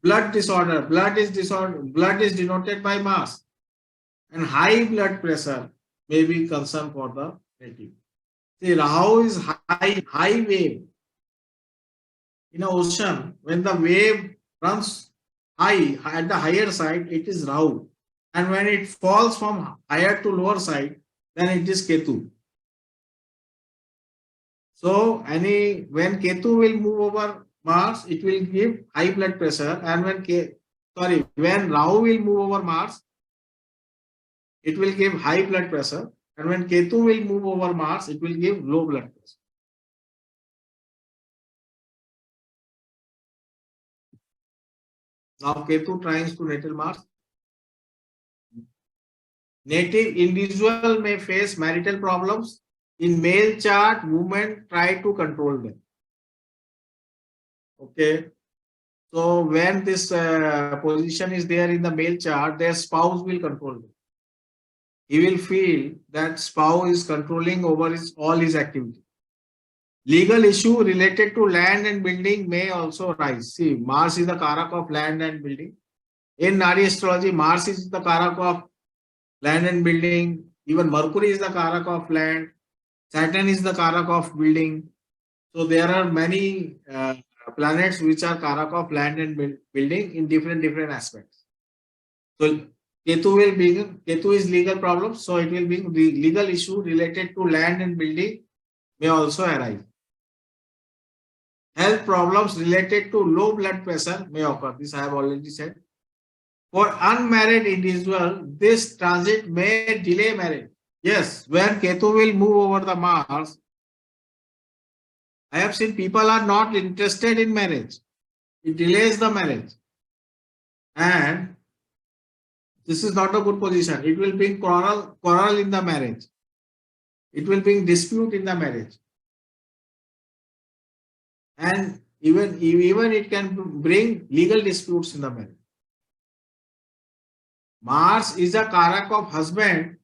Blood disorder. Blood is denoted by Mars. And high blood pressure may be concern for the native. See, Rahu is high wave. In an ocean, when the wave runs high at the higher side, it is Rahu. And when it falls from higher to lower side, then it is Ketu. So when Ketu will move over Mars, it will give high blood pressure, and when Rahu will move over Mars, it will give high blood pressure, and when Ketu will move over Mars, it will give low blood pressure. Now Ketu trines to natal Mars. Native individual may face marital problems. In male chart, women try to control them. Okay. So when this position is there in the male chart, their spouse will control them. He will feel that spouse is controlling over all his activity. Legal issue related to land and building may also rise. See, Mars is the karak of land and building. In Nadi Astrology, Mars is the karak of land and building. Even Mercury is the karak of land. Saturn is the karak of building. So there are many planets which are karak of land and building in different aspects. So Ketu is legal problem, so it will be legal issue related to land and building may also arise. Health problems related to low blood pressure may occur. This I have already said. For unmarried individual, this transit may delay marriage. Yes, when Ketu will move over the Mars, I have seen people are not interested in marriage. It delays the marriage. And this is not a good position. It will bring quarrel in the marriage. It will bring dispute in the marriage. And even it can bring legal disputes in the marriage. Mars is a karak of husband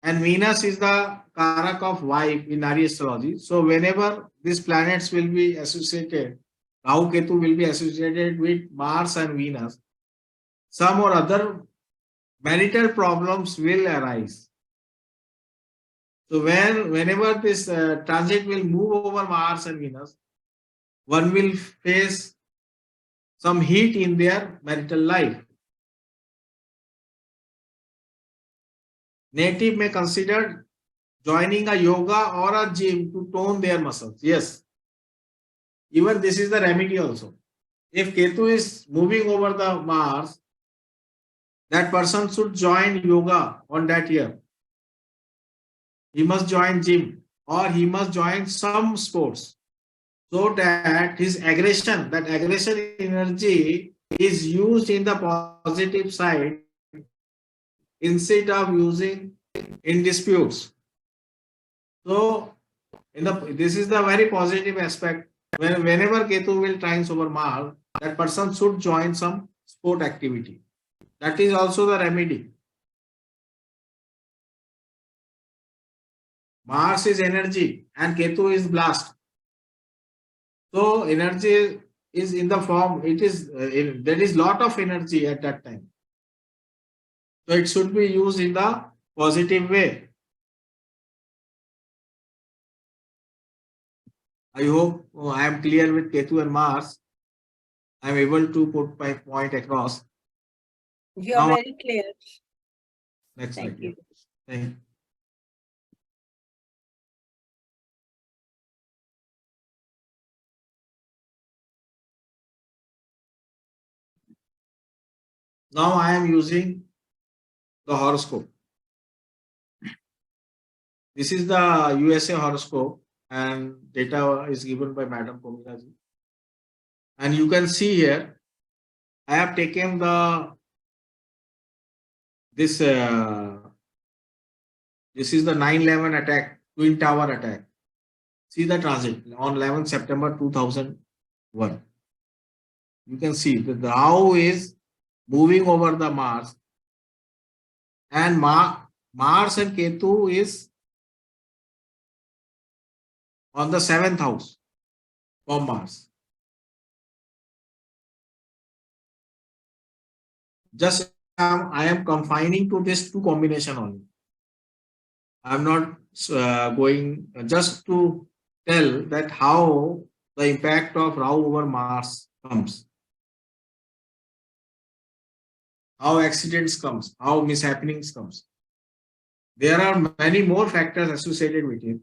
and Venus is the karak of wife in Nadi Astrology. So whenever these planets will be associated, Rahu Ketu will be associated with Mars and Venus, some or other marital problems will arise. So whenever this transit will move over Mars and Venus, one will face some heat in their marital life. Native may consider joining a yoga or a gym to tone their muscles. Yes. Even this is the remedy also. If Ketu is moving over the Mars, that person should join yoga on that year. He must join gym or he must join some sports so that his aggression energy is used in the positive side instead of using in disputes. So this is the very positive aspect. Whenever Ketu will trines over Mars, that person should join some sport activity. That is also the remedy. Mars is energy and Ketu is blast. So energy is in the form, it is, there is lot of energy at that time. So it should be used in the positive way. I hope I am clear with Ketu and Mars. I am able to put my point across. You're Now, very clear. next Thank slide. you. Thank you. Now I am using the horoscope. This is the USA horoscope, and data is given by Madam Pomina. And you can see here, I have taken this this is the 9/11 attack, Twin Tower attack. See the transit on 11th September 2001. You can see that the Rahu is moving over the Mars, and Mars and Ketu is on the 7th house from Mars. Just I am confining to this two combination only. I am not going just to tell that how the impact of Rahu over Mars comes, how accidents comes, how mishappenings comes. There are many more factors associated with it.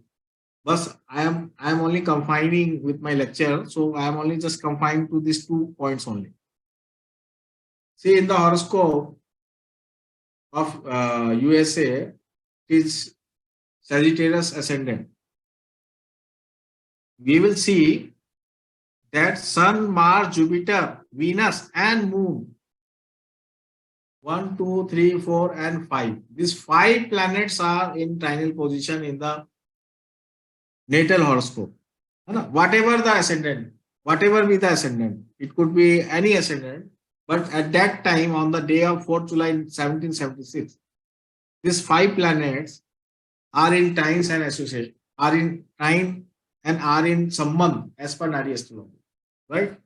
But I am only confining with my lecture, so I am only just confined to these 2 points only. See, in the horoscope of USA, it is Sagittarius ascendant. We will see that Sun, Mars, Jupiter, Venus, and Moon, 1, 2, 3, 4, and 5. These 5 planets are in trinal position in the natal horoscope. Whatever the ascendant, whatever be the ascendant, it could be any ascendant. But at that time, on the day of 4th July 1776, these 5 planets are in times and association, are in time and are in sambandh as per Nadi Astrology, right?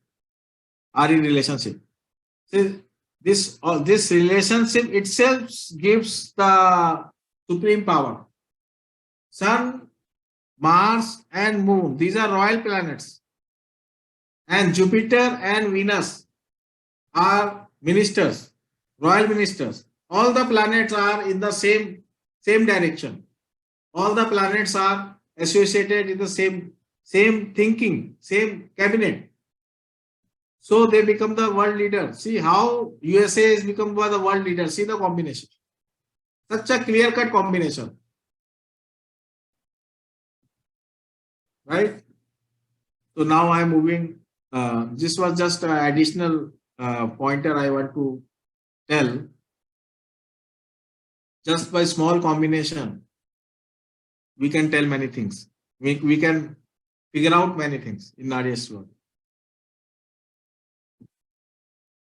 Are in relationship. So this relationship itself gives the supreme power. Sun, Mars, and Moon, these are royal planets. And Jupiter and Venus are ministers, royal ministers. All the planets are in the same direction. All the planets are associated in the same thinking, same cabinet. So they become the world leader. See how USA has become the world leader. See the combination. Such a clear-cut combination. Right? So now I am moving. This was just an additional pointer I want to tell. Just by small combination, we can tell many things. We can figure out many things in Nadi Astrology.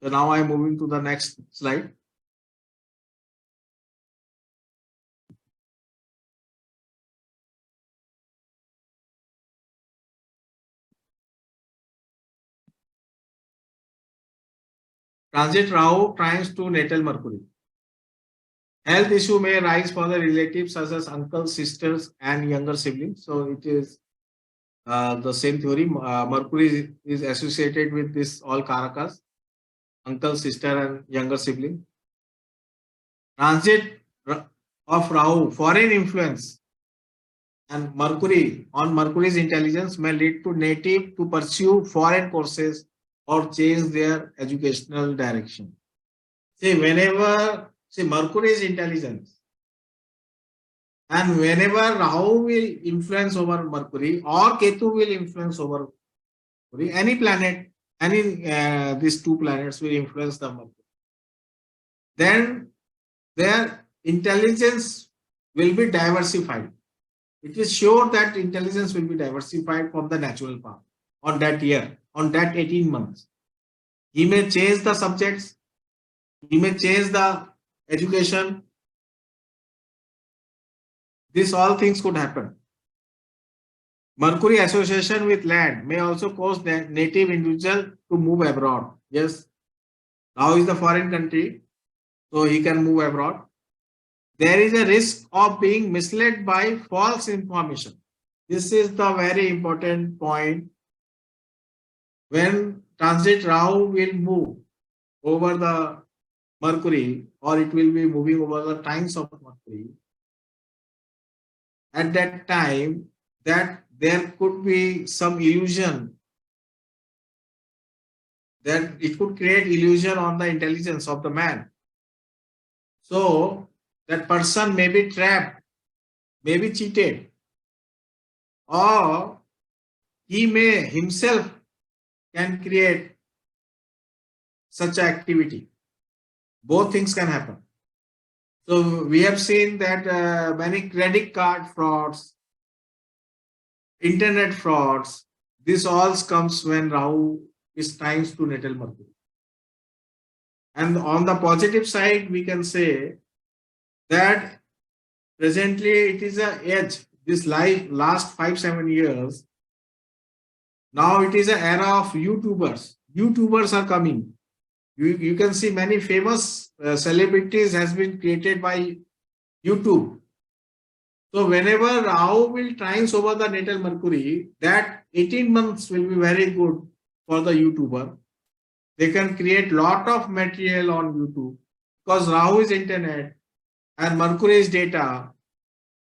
So now I am moving to the next slide. Transit Rahu trines to natal Mercury. Health issue may rise for the relatives such as uncles, sisters, and younger siblings. So it is the same theory. Mercury is associated with this all karakas, uncle, sister, and younger sibling. Transit of Rahu, foreign influence, and Mercury on Mercury's intelligence may lead to native to pursue foreign courses or change their educational direction. See, Mercury is intelligence, and whenever Rahu will influence over Mercury or Ketu will influence over Mercury, any planet, these 2 planets will influence the Mercury, then their intelligence will be diversified. It is sure that intelligence will be diversified from the natural path on that year, on that 18 months. He may change the subjects, he may change the education. This all things could happen. Mercury association with land may also cause native individual to move abroad. Yes, Rahu is the foreign country, so he can move abroad. There is a risk of being misled by false information. This is the very important point. When transit Rahu will move over the Mercury, or it will be moving over the times of Mercury, at that time that there could be some illusion, that it could create illusion on the intelligence of the man. So that person may be trapped, may be cheated, or he may himself can create such activity. Both things can happen. So we have seen that many credit card frauds, internet frauds, this all comes when Rahu is times to natal Mercury. And on the positive side, we can say that presently it is a edge. This last 5-7 years, now it is an era of YouTubers. YouTubers are coming. You can see many famous celebrities has been created by YouTube. So whenever Rahu will trines over the natal Mercury, that 18 months will be very good for the YouTuber. They can create lot of material on YouTube because Rahu is internet and Mercury is data.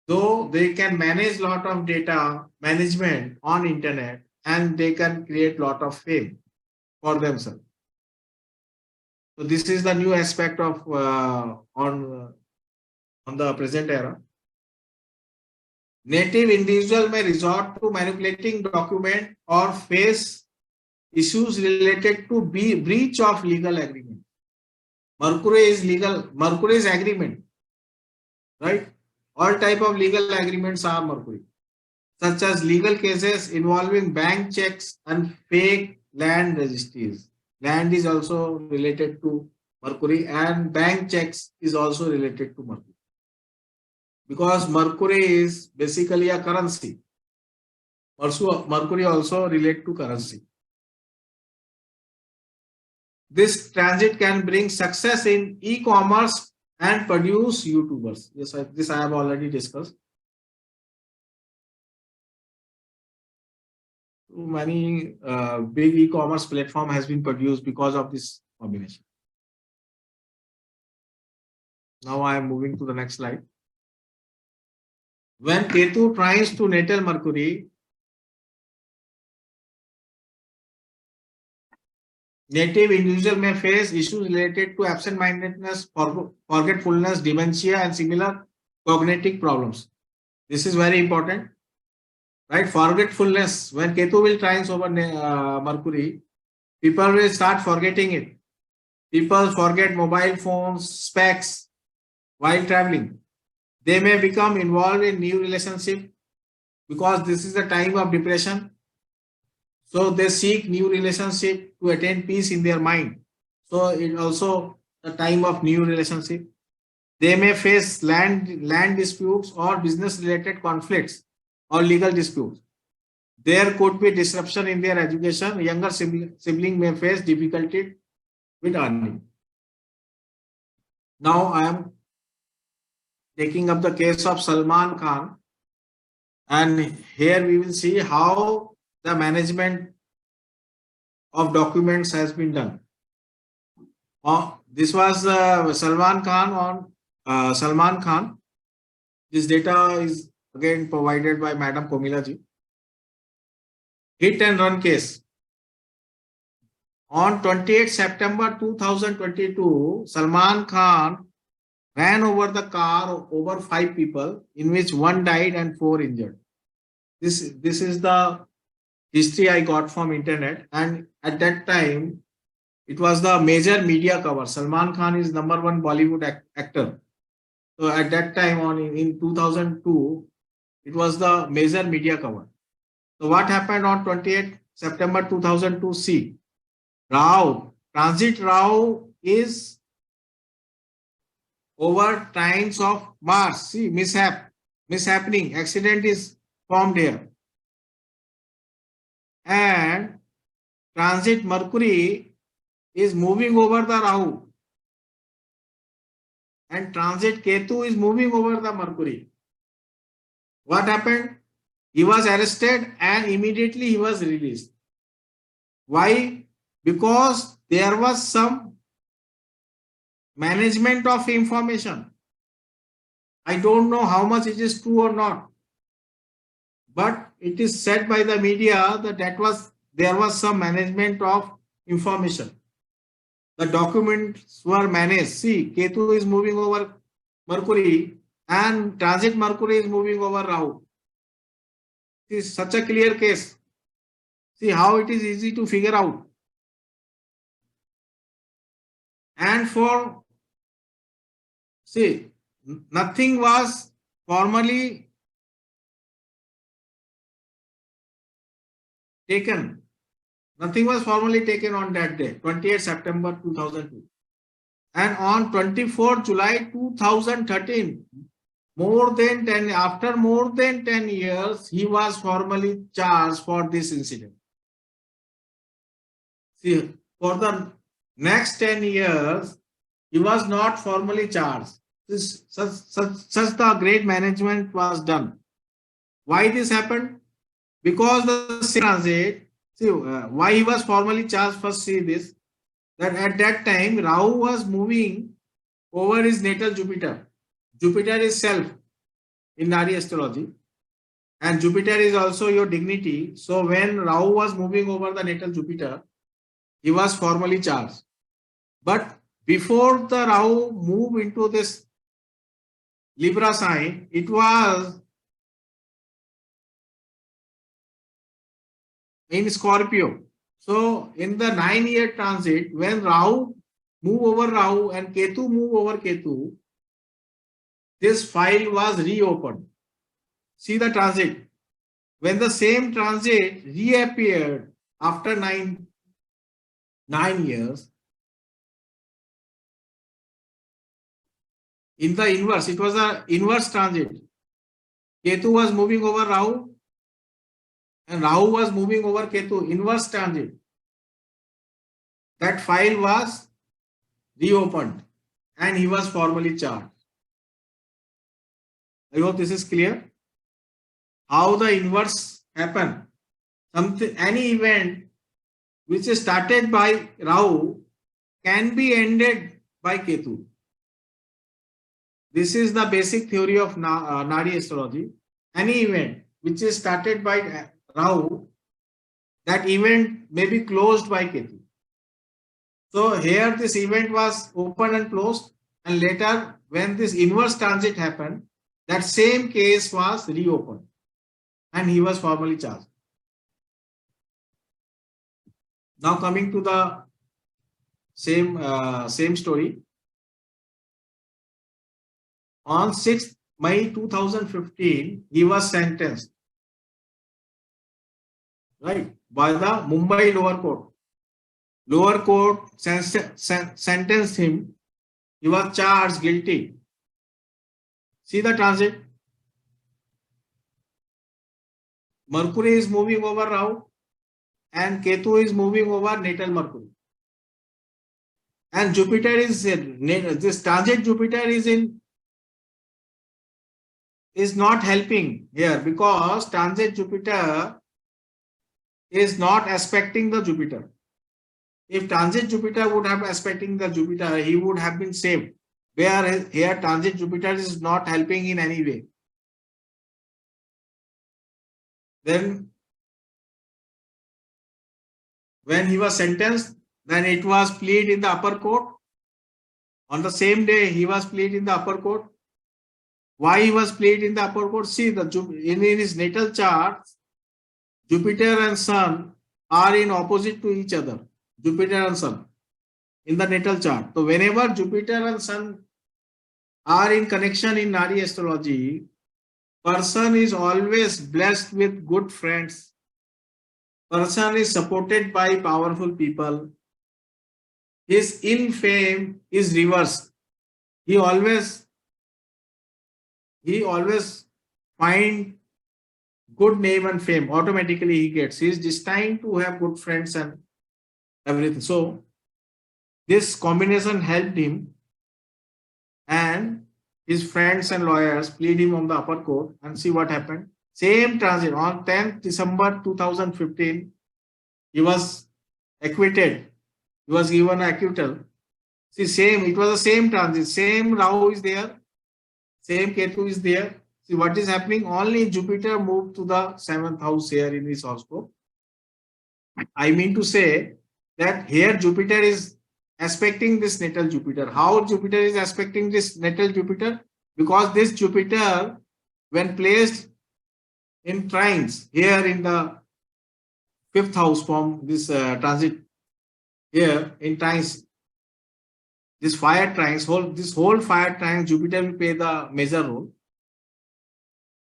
Though they can manage lot of data management on internet and they can create lot of fame for themselves. So this is the new aspect of on the present era. Native individual may resort to manipulating document or face issues related to breach of legal agreement. Mercury is legal. Mercury is agreement, right? All type of legal agreements are Mercury, such as legal cases involving bank checks and fake land registries. Land is also related to Mercury and bank checks is also related to Mercury. Because Mercury is basically a currency. Also, Mercury also relate to currency. This transit can bring success in e-commerce and produce YouTubers. Yes, this I have already discussed. Many big e-commerce platform has been produced because of this combination. Now I am moving to the next slide. When Ketu trines to natal Mercury, native individual may face issues related to absent-mindedness, forgetfulness, dementia, and similar cognitive problems. This is very important, right? Forgetfulness. When Ketu will trines over Mercury, people will start forgetting it. People forget mobile phones, specs while traveling. They may become involved in new relationship because this is the time of depression. So they seek new relationship to attain peace in their mind. So it also the time of new relationship. They may face land disputes or business related conflicts or legal disputes. There could be disruption in their education. Younger sibling may face difficulty with earning. Now I am taking up the case of Salman Khan, and here we will see how the management of documents has been done. This was Salman Khan on Salman Khan. This data is again provided by Madam Komila ji. Hit and run case. On 28 September 2022, Salman Khan ran over the car over 5 people, in which 1 died and 4 injured. This is the history I got from internet, and at that time it was the major media cover. Salman Khan is #1 Bollywood actor. So at that time in 2002, it was the major media cover. So what happened on 28 September 2002? See, transit Rahu is over times of Mars. See, mishappening, accident is formed here. and transit Mercury is moving over the Rahu, and transit Ketu is moving over the Mercury. What happened? He was arrested and immediately he was released. Why? Because there was some management of information. I don't know how much it is true or not, but it is said by the media that there was some management of information. The documents were managed. See, Ketu is moving over Mercury and transit Mercury is moving over Rahu. It is such a clear case. See how it is easy to figure out. And nothing was formally taken. Nothing was formally taken on that day, 28 September 2002. And on 24 July 2013, after more than 10 years, he was formally charged for this incident. See, for the next 10 years, he was not formally charged. Such the great management was done. Why this happened? Because the same transit, why he was formally charged, first see this, that at that time, Rahu was moving over his natal Jupiter. Jupiter is self in Nadi Astrology, and Jupiter is also your dignity. So when Rahu was moving over the natal Jupiter, he was formally charged. But before the Rahu moved into this Libra sign, it was in Scorpio. So in the 9-year transit, when Rahu move over Rahu and Ketu move over Ketu, this file was reopened. See the transit. When the same transit reappeared after nine years, in the inverse, it was an inverse transit. Ketu was moving over Rahu and Rahu was moving over Ketu, inverse transit. That file was reopened and he was formally charged. I hope this is clear. How the inverse happened. Any event which is started by Rahu can be ended by Ketu. This is the basic theory of Nadi Astrology. Any event which is started by Rahu, that event may be closed by Ketu. So here this event was opened and closed, and later when this inverse transit happened, that same case was reopened and he was formally charged. Now coming to the same story. On 6th May 2015, he was sentenced, right, by the Mumbai lower court. Lower court sentenced him. He was charged guilty. See the transit. Mercury is moving over Rahu and Ketu is moving over natal Mercury. And Jupiter is this transit. Jupiter is not helping here because transit Jupiter is not aspecting the Jupiter. If transit Jupiter would have aspecting the Jupiter, he would have been saved. Where here transit Jupiter is not helping in any way. Then when he was sentenced, then it was plead in the upper court. On the same day, he was plead in the upper court. Why he was plead in the upper court? See, in his natal chart, Jupiter and Sun are in opposite to each other. Jupiter and Sun in the natal chart. So whenever Jupiter and Sun are in connection in Nadi Astrology, person is always blessed with good friends. Person is supported by powerful people. His ill fame is reversed. He always find good name and fame automatically he gets. He is destined to have good friends and everything. So this combination helped him, and his friends and lawyers plead him on the upper court, and see what happened. Same transit on 10th December 2015, he was acquitted. He was given acquittal. See, same, it was the same transit, same Rahu is there, same Ketu is there. See what is happening, only Jupiter moved to the 7th house here in his horoscope. I mean to say that here Jupiter is aspecting this natal Jupiter. How Jupiter is aspecting this natal Jupiter? Because this Jupiter, when placed in trines here in the 5th house from this transit here in trines, this fire trines, this whole fire trine, Jupiter will play the major role.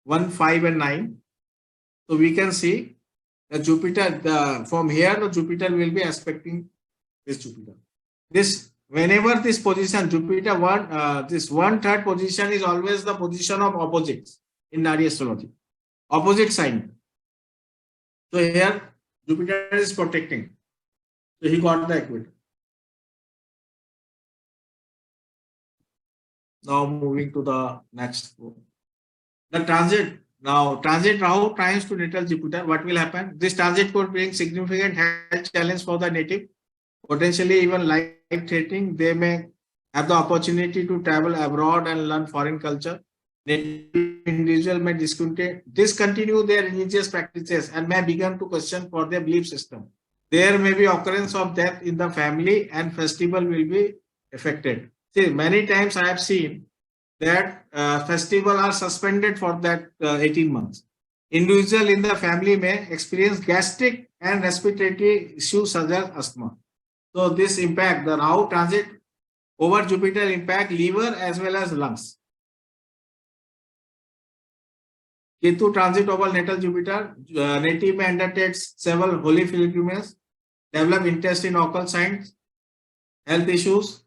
1, 5, and 9. So we can see the Jupiter, from here the Jupiter will be aspecting this Jupiter. This, whenever this position Jupiter this 1/3 position is always the position of opposites in Nadi astrology, opposite sign. So here Jupiter is protecting. So he got the equator. Now moving to the next. The transit. Now, transit Rahu trines to natal Jupiter. What will happen? This transit could bring significant health challenge for the native, potentially even life-threatening. They may have the opportunity to travel abroad and learn foreign culture. Native individual may discontinue their religious practices and may begin to question for their belief system. There may be occurrence of death in the family, and festival will be affected. See, many times I have seen that festival are suspended for that 18 months. Individual in the family may experience gastric and respiratory issues such as asthma. So this impact, the Rahu transit over Jupiter impact liver as well as lungs. Ketu transit over natal Jupiter, native may undertake several holy pilgrimages, develop interest in occult science, health issues,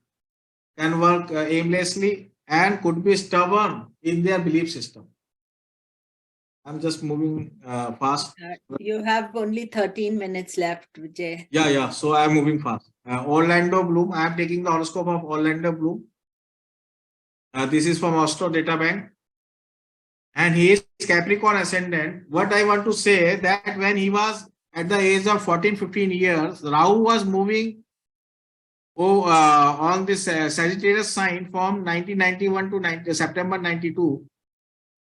can work aimlessly, and could be stubborn in their belief system. I'm just moving fast. You have only 13 minutes left, Vijay. Yeah. So I'm moving fast. Orlando Bloom. I am taking the horoscope of Orlando Bloom. This is from Astro Data Bank. And he is Capricorn ascendant. What I want to say that when he was at the age of 14-15 years, Rahu was moving on this Sagittarius sign from 1991 to September 92,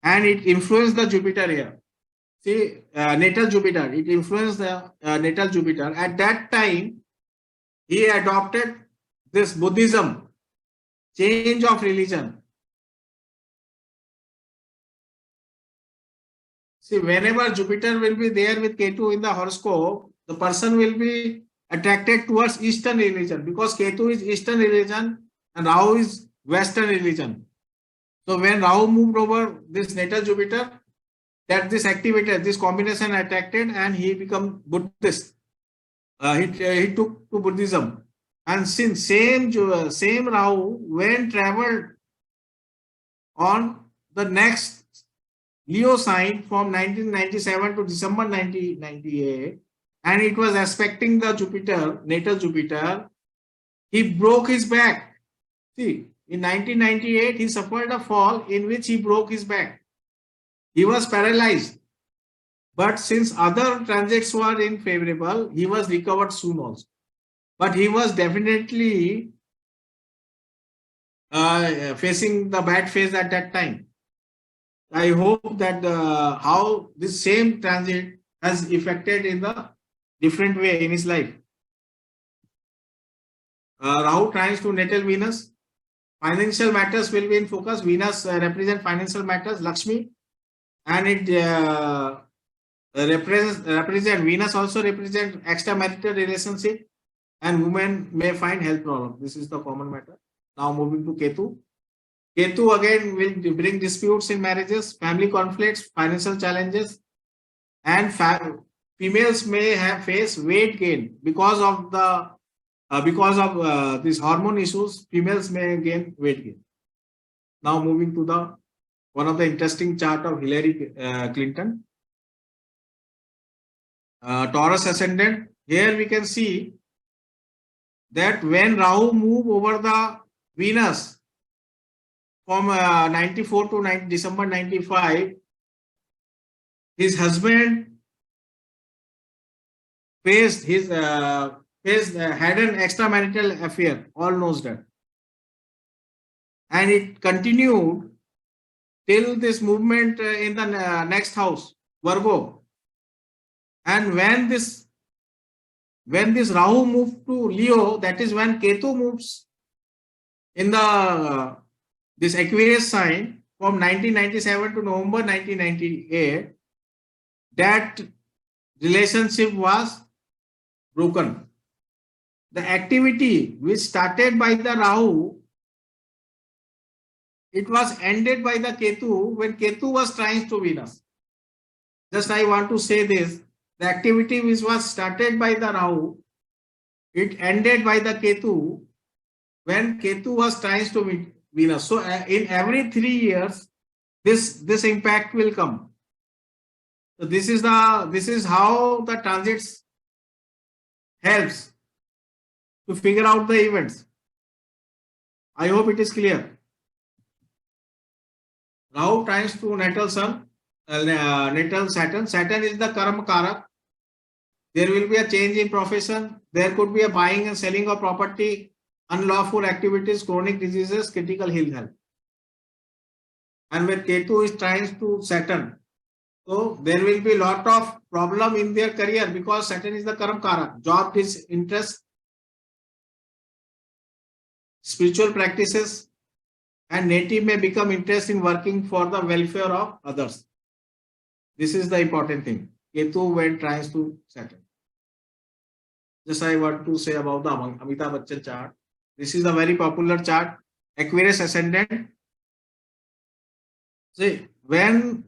and it influenced the Jupiter here. See, natal Jupiter, it influenced the natal Jupiter. At that time, he adopted this Buddhism, change of religion. See, whenever Jupiter will be there with Ketu in the horoscope, the person will be attracted towards Eastern religion, because Ketu is Eastern religion and Rahu is Western religion. So when Rahu moved over this natal Jupiter, that this activated, this combination attracted, and he became Buddhist. He took to Buddhism. And since same Rahu, when traveled on the next Leo sign from 1997 to December 1998, and it was aspecting the Jupiter, natal Jupiter, he broke his back. See, in 1998, he suffered a fall in which he broke his back. He was paralyzed. But since other transits were unfavorable, he was recovered soon also. But he was definitely facing the bad phase at that time. I hope that how this same transit has affected in the different way in his life. Rahu trines to natal Venus. Financial matters will be in focus. Venus represents financial matters, Lakshmi, and it represent Venus also represents extramarital relationship, and women may find health problems. This is the common matter. Now moving to Ketu. Ketu again will bring disputes in marriages, family conflicts, financial challenges, and females may have face weight gain because of the these hormone issues. Females may gain weight gain. Now moving to the one of the interesting chart of Hillary Clinton. Taurus ascendant. Here we can see that when Rahu moved over the Venus from 94 to December 95, his husband had an extramarital affair. All knows that, and it continued till this movement in the next house, Virgo. And when this Rahu moved to Leo, that is when Ketu moves in the this Aquarius sign from 1997 to November 1998. That relationship was broken. The activity which started by the Rahu, it was ended by the Ketu when Ketu was trine to Venus. Just I want to say this, the activity which was started by the Rahu, it ended by the Ketu when Ketu was trine to Venus. So in every 3 years, this impact will come. So this is how the transits helps to figure out the events. I hope it is clear. Rahu trines to natal sun, natal Saturn. Saturn is the karma karak. There will be a change in profession. There could be a buying and selling of property, unlawful activities, chronic diseases, critical ill health. And when Ketu is trines to Saturn, so there will be a lot of problem in their career because Saturn is the karma karak. Job is interest, spiritual practices, and native may become interested in working for the welfare of others. This is the important thing. Ketu when trines to Saturn. Just I want to say about the Amitabh Bachchan chart. This is a very popular chart. Aquarius ascendant. See, when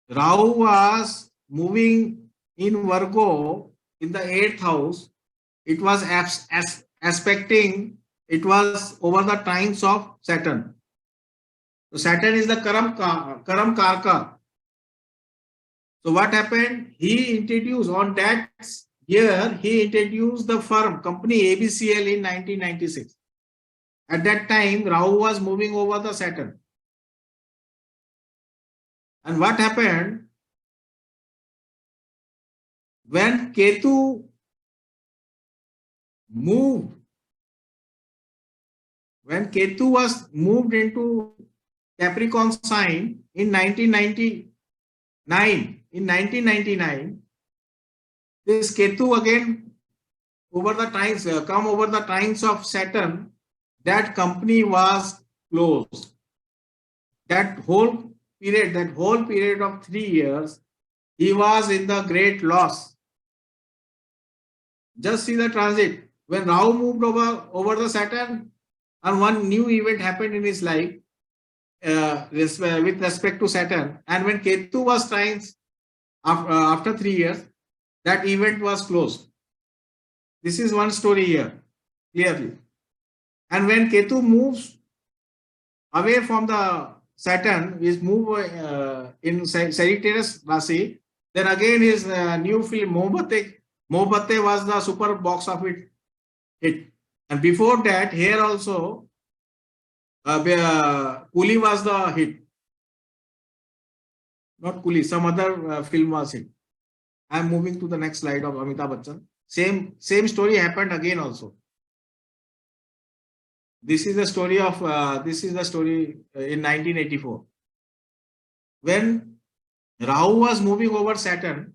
Rahu was moving in Virgo in the 8th house, it was aspecting, it was over the trines of Saturn. So Saturn is the Karam Karka. So what happened? He introduced on that year, he introduced the firm company ABCL in 1996. At that time, Rahu was moving over the Saturn. And what happened? When Ketu moved, when Ketu was moved into Capricorn sign in 1999, this Ketu again over the times come over the times of Saturn, that company was closed. That whole period of 3 years, he was in the great loss. Just see the transit. When Rahu moved over the Saturn, and one new event happened in his life with respect to Saturn. And when Ketu was trines after 3 years, that event was closed. This is one story here, clearly. And when Ketu moves away from the Saturn, is move in Sagittarius Rasi, then again his new film Mohabbatein was the super box office hit. And before that, here also Coolie was the hit. Not Coolie, some other film was hit. I am moving to the next slide of Amitabh Bachchan. Same story happened again also. This is the story of in 1984. When Rahu was moving over Saturn,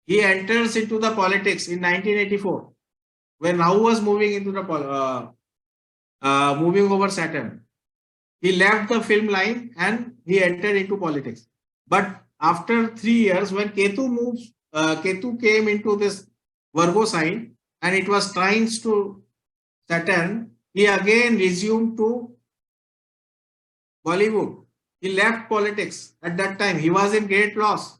he enters into the politics in 1984. When Rahu was moving into the moving over Saturn, he left the film line and he entered into politics. But after 3 years, when Ketu came into this Virgo sign and it was trines to Saturn, he again resumed to Bollywood. He left politics at that time. He was in great loss.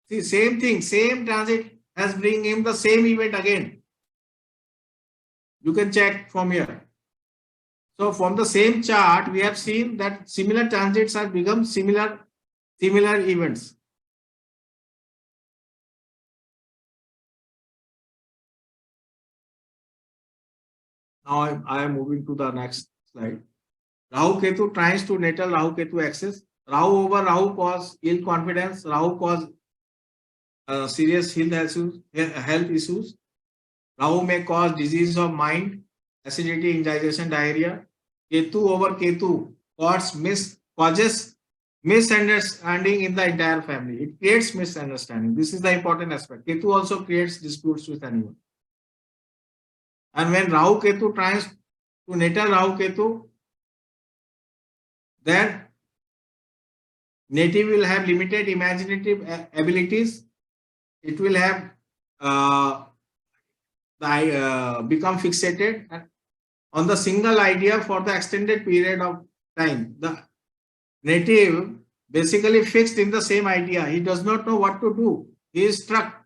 See, same thing, same transit has bring him the same event again. You can check from here. So from the same chart, we have seen that similar transits have become similar events. Now I am moving to the next slide. Rahu Ketu tries to natal Rahu Ketu axis. Rahu over Rahu cause ill confidence. Rahu cause serious health issues. Rahu may cause disease of mind, acidity, indigestion, diarrhea. Ketu over Ketu causes misunderstanding in the entire family. It creates misunderstanding. This is the important aspect. Ketu also creates disputes with anyone. And when Rahu Ketu tries to natal Rahu Ketu, then native will have limited imaginative abilities. It will have become fixated on the single idea for the extended period of time. The native basically fixed in the same idea. He does not know what to do. He is stuck.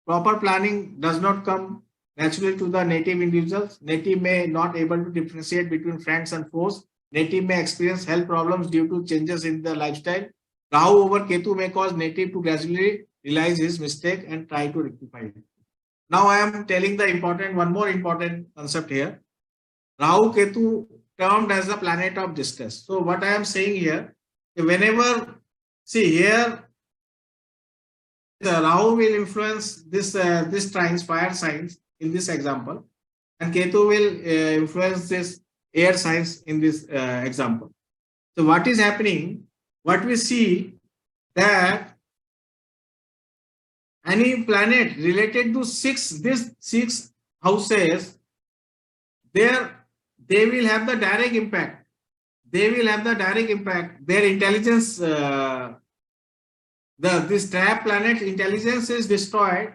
Proper planning does not come naturally to the native individuals. Native may not able to differentiate between friends and foes. Native may experience health problems due to changes in the lifestyle. Rahu over Ketu may cause native to gradually realize his mistake and try to rectify it. Now I am telling one more important concept here. Rahu Ketu termed as the planet of distress. So what I am saying here, whenever, see here, the Rahu will influence this signs, fire signs in this example, and Ketu will influence this air signs in this example. So what is happening? What we see that any planet related to these six houses, they will have the direct impact. They will have the direct impact. Their intelligence, this trap planet intelligence is destroyed,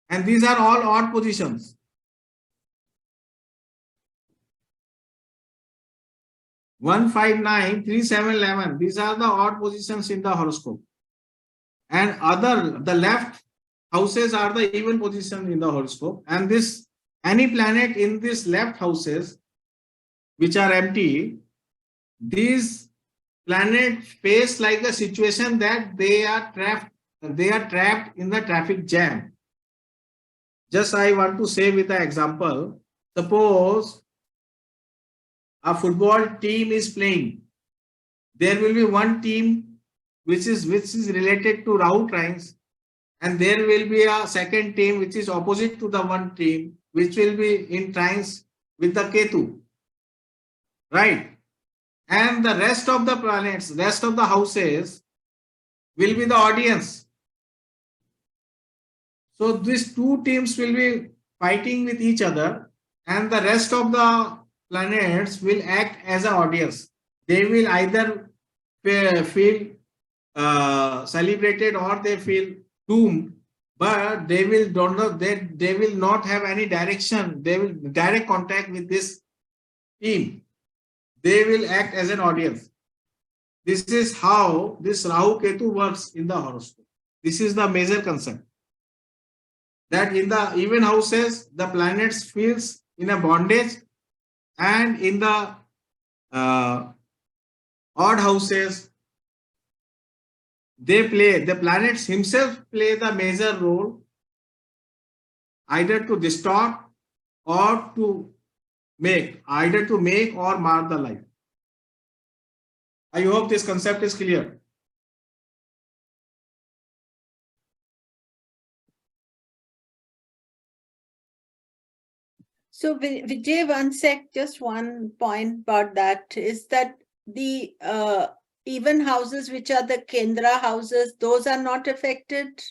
and these are all odd positions. One, 5, 9, 3, 7, 11. These are the odd positions in the horoscope. And the left houses are the even position in the horoscope. And any planet in this left houses, which are empty, these planets face like a situation that they are trapped in the traffic jam. Just I want to say with an example, suppose a football team is playing. There will be one team which is related to Rahu trines, and there will be a second team which is opposite to the one team which will be in trines with the Ketu, right? And the rest of the planets, rest of the houses will be the audience. So these two teams will be fighting with each other, and the rest of the planets will act as an audience. They will either feel celebrated or they feel doomed, but they will not have any direction. They will direct contact with this team. They will act as an audience. This is how this Rahu Ketu works in the horoscope. This is the major concept. That in the even houses, the planets feels in a bondage, and in the odd houses, the planets himself play the major role, either to distort or to make or mar the life. I hope this concept is clear. So Vijay, one sec, just one point about that is that the even houses which are the Kendra houses, those are not affected?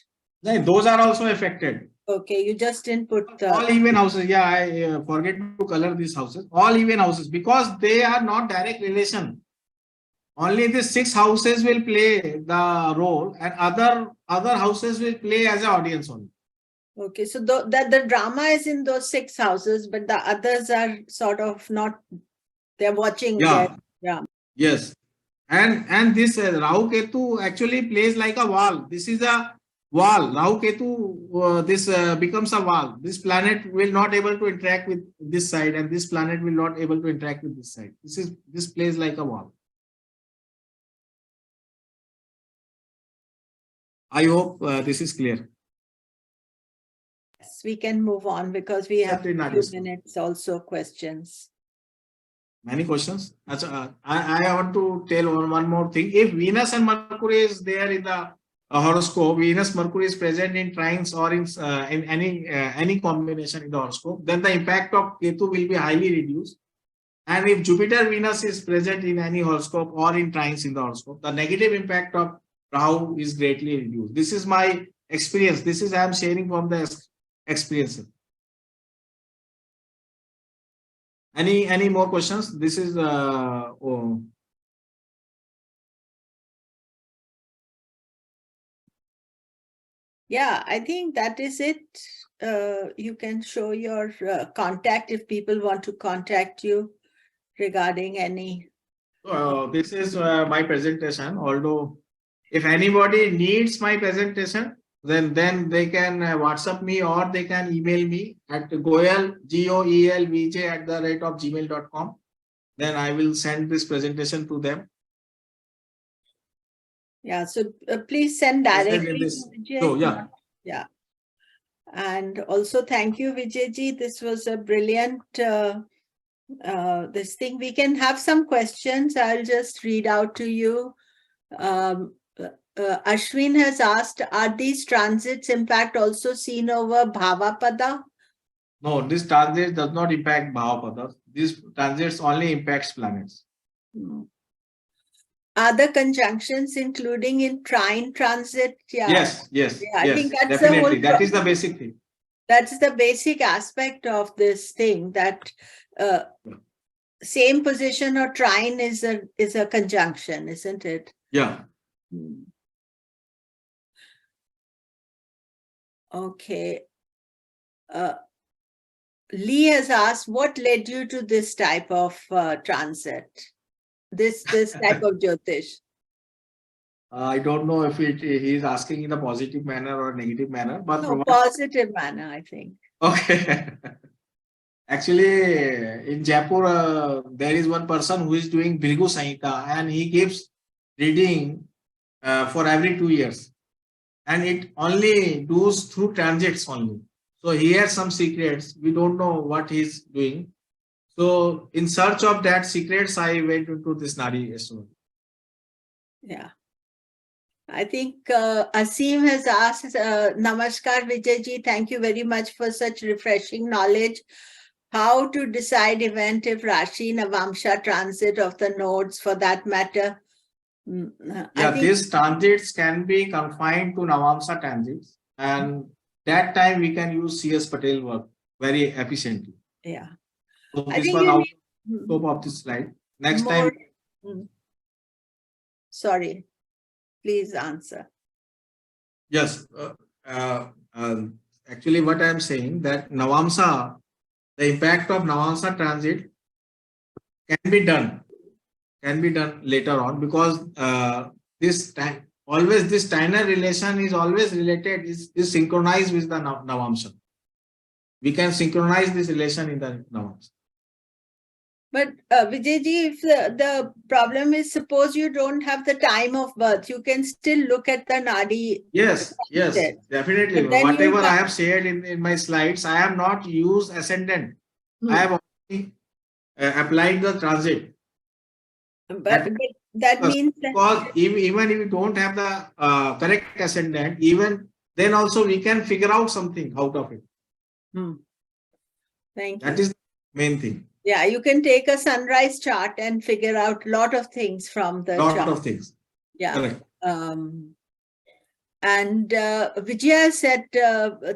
No, those are also affected. Okay, you just didn't put all even houses. Yeah, I forget to color these houses. All even houses, because they are not direct relation. Only the 6 houses will play the role, and other houses will play as an audience only. Okay, so that the drama is in those 6 houses, but the others are sort of not. They're watching. Yeah. Yeah. Yes, and this Rahu Ketu actually plays like a wall. This is a wall. Rahu Ketu, this becomes a wall. This planet will not able to interact with this side, and this planet will not able to interact with this side. This plays like a wall. I hope this is clear. we can move on because we have Except in a Nadi few Astrology. minutes also questions. Many questions. I want to tell one more thing. If Venus and Mercury is there in the horoscope, Venus Mercury is present in trines or in any combination in the horoscope, then the impact of Ketu will be highly reduced. And if Jupiter Venus is present in any horoscope or in trines in the horoscope, the negative impact of Rahu is greatly reduced. This is my experience. This is I am sharing from the experience. Any more questions? This is Yeah, I think that is it. You can show your contact if people want to contact you regarding any. this is my presentation. Although if anybody needs my presentation, then they can WhatsApp me or they can email me at goelvj@gmail.com. Then I will send this presentation to them. Yeah, so please send directly to Vijay. So yeah. Yeah. And also thank you, Vijayji. This was a brilliant this thing. We can have some questions. I'll just read out to you. Ashwin has asked, are these transits impact also seen over Bhavapada? No, this transit does not impact Bhavapada. These transits only impacts planets. Other conjunctions, including in trine transit? Yeah. Yes. Yeah, I think that's definitely. That is the basic thing. That's the basic aspect of this thing, that same position or trine is a conjunction, isn't it? Yeah. Okay. Lee has asked, what led you to this type of transit? This type of Jyotish? I don't know if he is asking in a positive manner or a negative manner, but no, positive manner, I think. Okay. Actually, in Jaipur, there is one person who is doing Bhrigu Samhita, and he gives reading for every 2 years, and it only does through transits only. So he has some secrets. We don't know what he's doing. So in search of that secrets, I went into this Nadi Astrology. Yeah. I think Asim has asked, Namaskar Vijayji, thank you very much for such refreshing knowledge. How to decide event if Rashi Navamsha transit of the nodes for that matter? Yeah, these transits can be confined to Navamsa transits, and that time we can use C.S. Patel work very efficiently. Yeah. So this was out scope of this slide. Next time. Sorry, please answer. Yes. Actually, what I am saying that Navamsa, the impact of Navamsa transit can be done later on, because this time always this Steiner relation is always related, is synchronized with the Navamsa. We can synchronize this relation in the Navamsa. But Vijayji, if the problem is, suppose you don't have the time of birth, you can still look at the Nadi. Yes, definitely. Whatever I have shared in my slides, I have not used ascendant. I have only applied the transit. But that means that, because even if we don't have the correct ascendant, even then also we can figure out something out of it. Thank you. That is the main thing. Yeah, you can take a sunrise chart and figure out a lot of things from the chart. Lot of things. Yeah. Correct. And Vijaya said,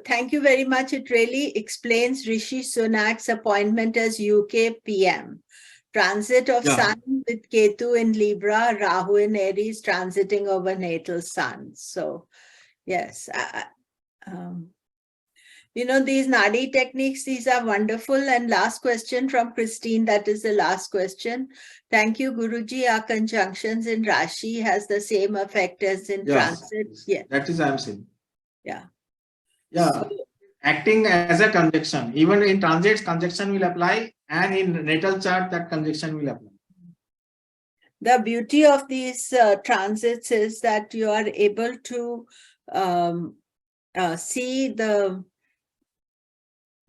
thank you very much. It really explains Rishi Sunak's appointment as UK PM. Transit of Sun with Ketu in Libra, Rahu in Aries, transiting over natal Sun. So, yes. You know, these Nadi techniques, these are wonderful. And last question from Christine, that is the last question. Thank you, Guruji. Our conjunctions in Rashi has the same effect as in transit. Yeah. That is I'm saying. Yeah. Yeah. So, acting as a conjunction. Even in transits, conjunction will apply, and in natal chart, that conjunction will apply. The beauty of these transits is that you are able to see the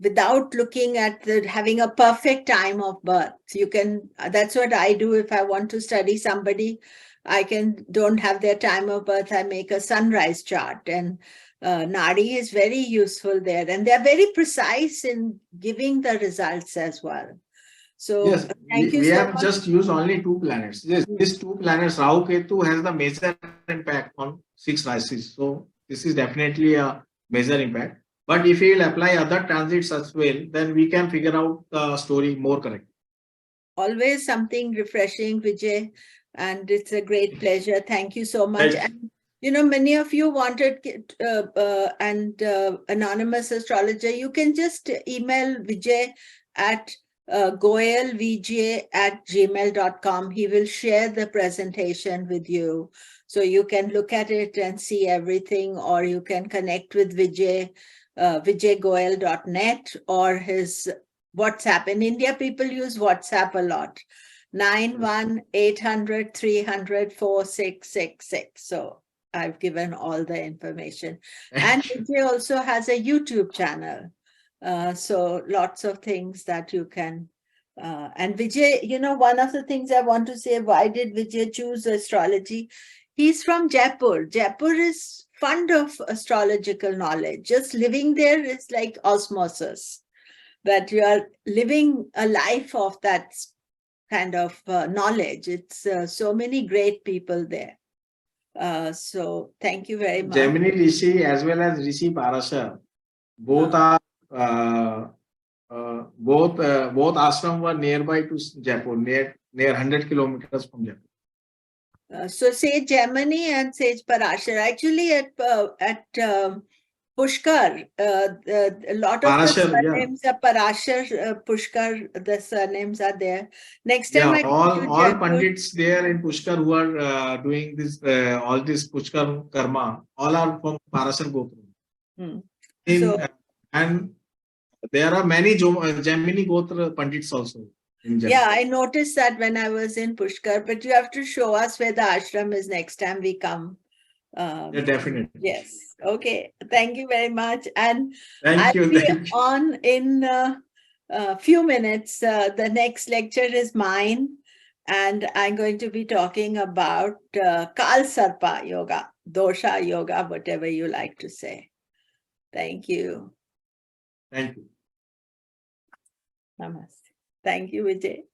without looking at having a perfect time of birth. You can, that's what I do if I want to study somebody. I don't have their time of birth, I make a sunrise chart, and Nadi is very useful there, and they're very precise in giving the results as well. So yes, thank you we so have much. just used only 2 planets. Yes, these 2 planets, Rahu Ketu, has the major impact on 6 rasis. So this is definitely a major impact. But if we will apply other transits as well, then we can figure out the story more correctly. Always something refreshing, Vijay, and it's a great pleasure. Thank you so much. Right. And many of you wanted anonymous astrologer. You can just email Vijay at goyalvj@gmail.com. He will share the presentation with you, so you can look at it and see everything, or you can connect with Vijay, vijaygoyal.net, or his WhatsApp. In India, people use WhatsApp a lot. 91-800-300-4666. So I've given all the information. And Vijay also has a YouTube channel. So lots of things that you can. And Vijay, one of the things I want to say, why did Vijay choose astrology? He's from Jaipur. Jaipur is fond of astrological knowledge. Just living there is like osmosis, that you are living a life of that kind of knowledge. It's so many great people there. So thank you very much. Gemini Rishi as well as Rishi Parashar, both are both ashram were nearby to Jaipur, near 100 kilometers from Jaipur. So Sage Gemini and Sage Parashar. Actually, at Pushkar, a lot of Parashar, the surnames are Parashar, Pushkar, the surnames are there. Next time I all pandits there in Pushkar who are doing this, all this Pushkar karma, all are from Parashar Gotra. And there are many Gemini Gotra pandits also. Yeah, I noticed that when I was in Pushkar, but you have to show us where the ashram is next time we come. Yeah, definitely. Yes. Okay. Thank you very much. And I'll be on in a few minutes. The next lecture is mine, and I'm going to be talking about Kal Sarpa Yoga, Dosha Yoga, whatever you like to say. Thank you. Thank you. Namaste. Thank you, Vijay.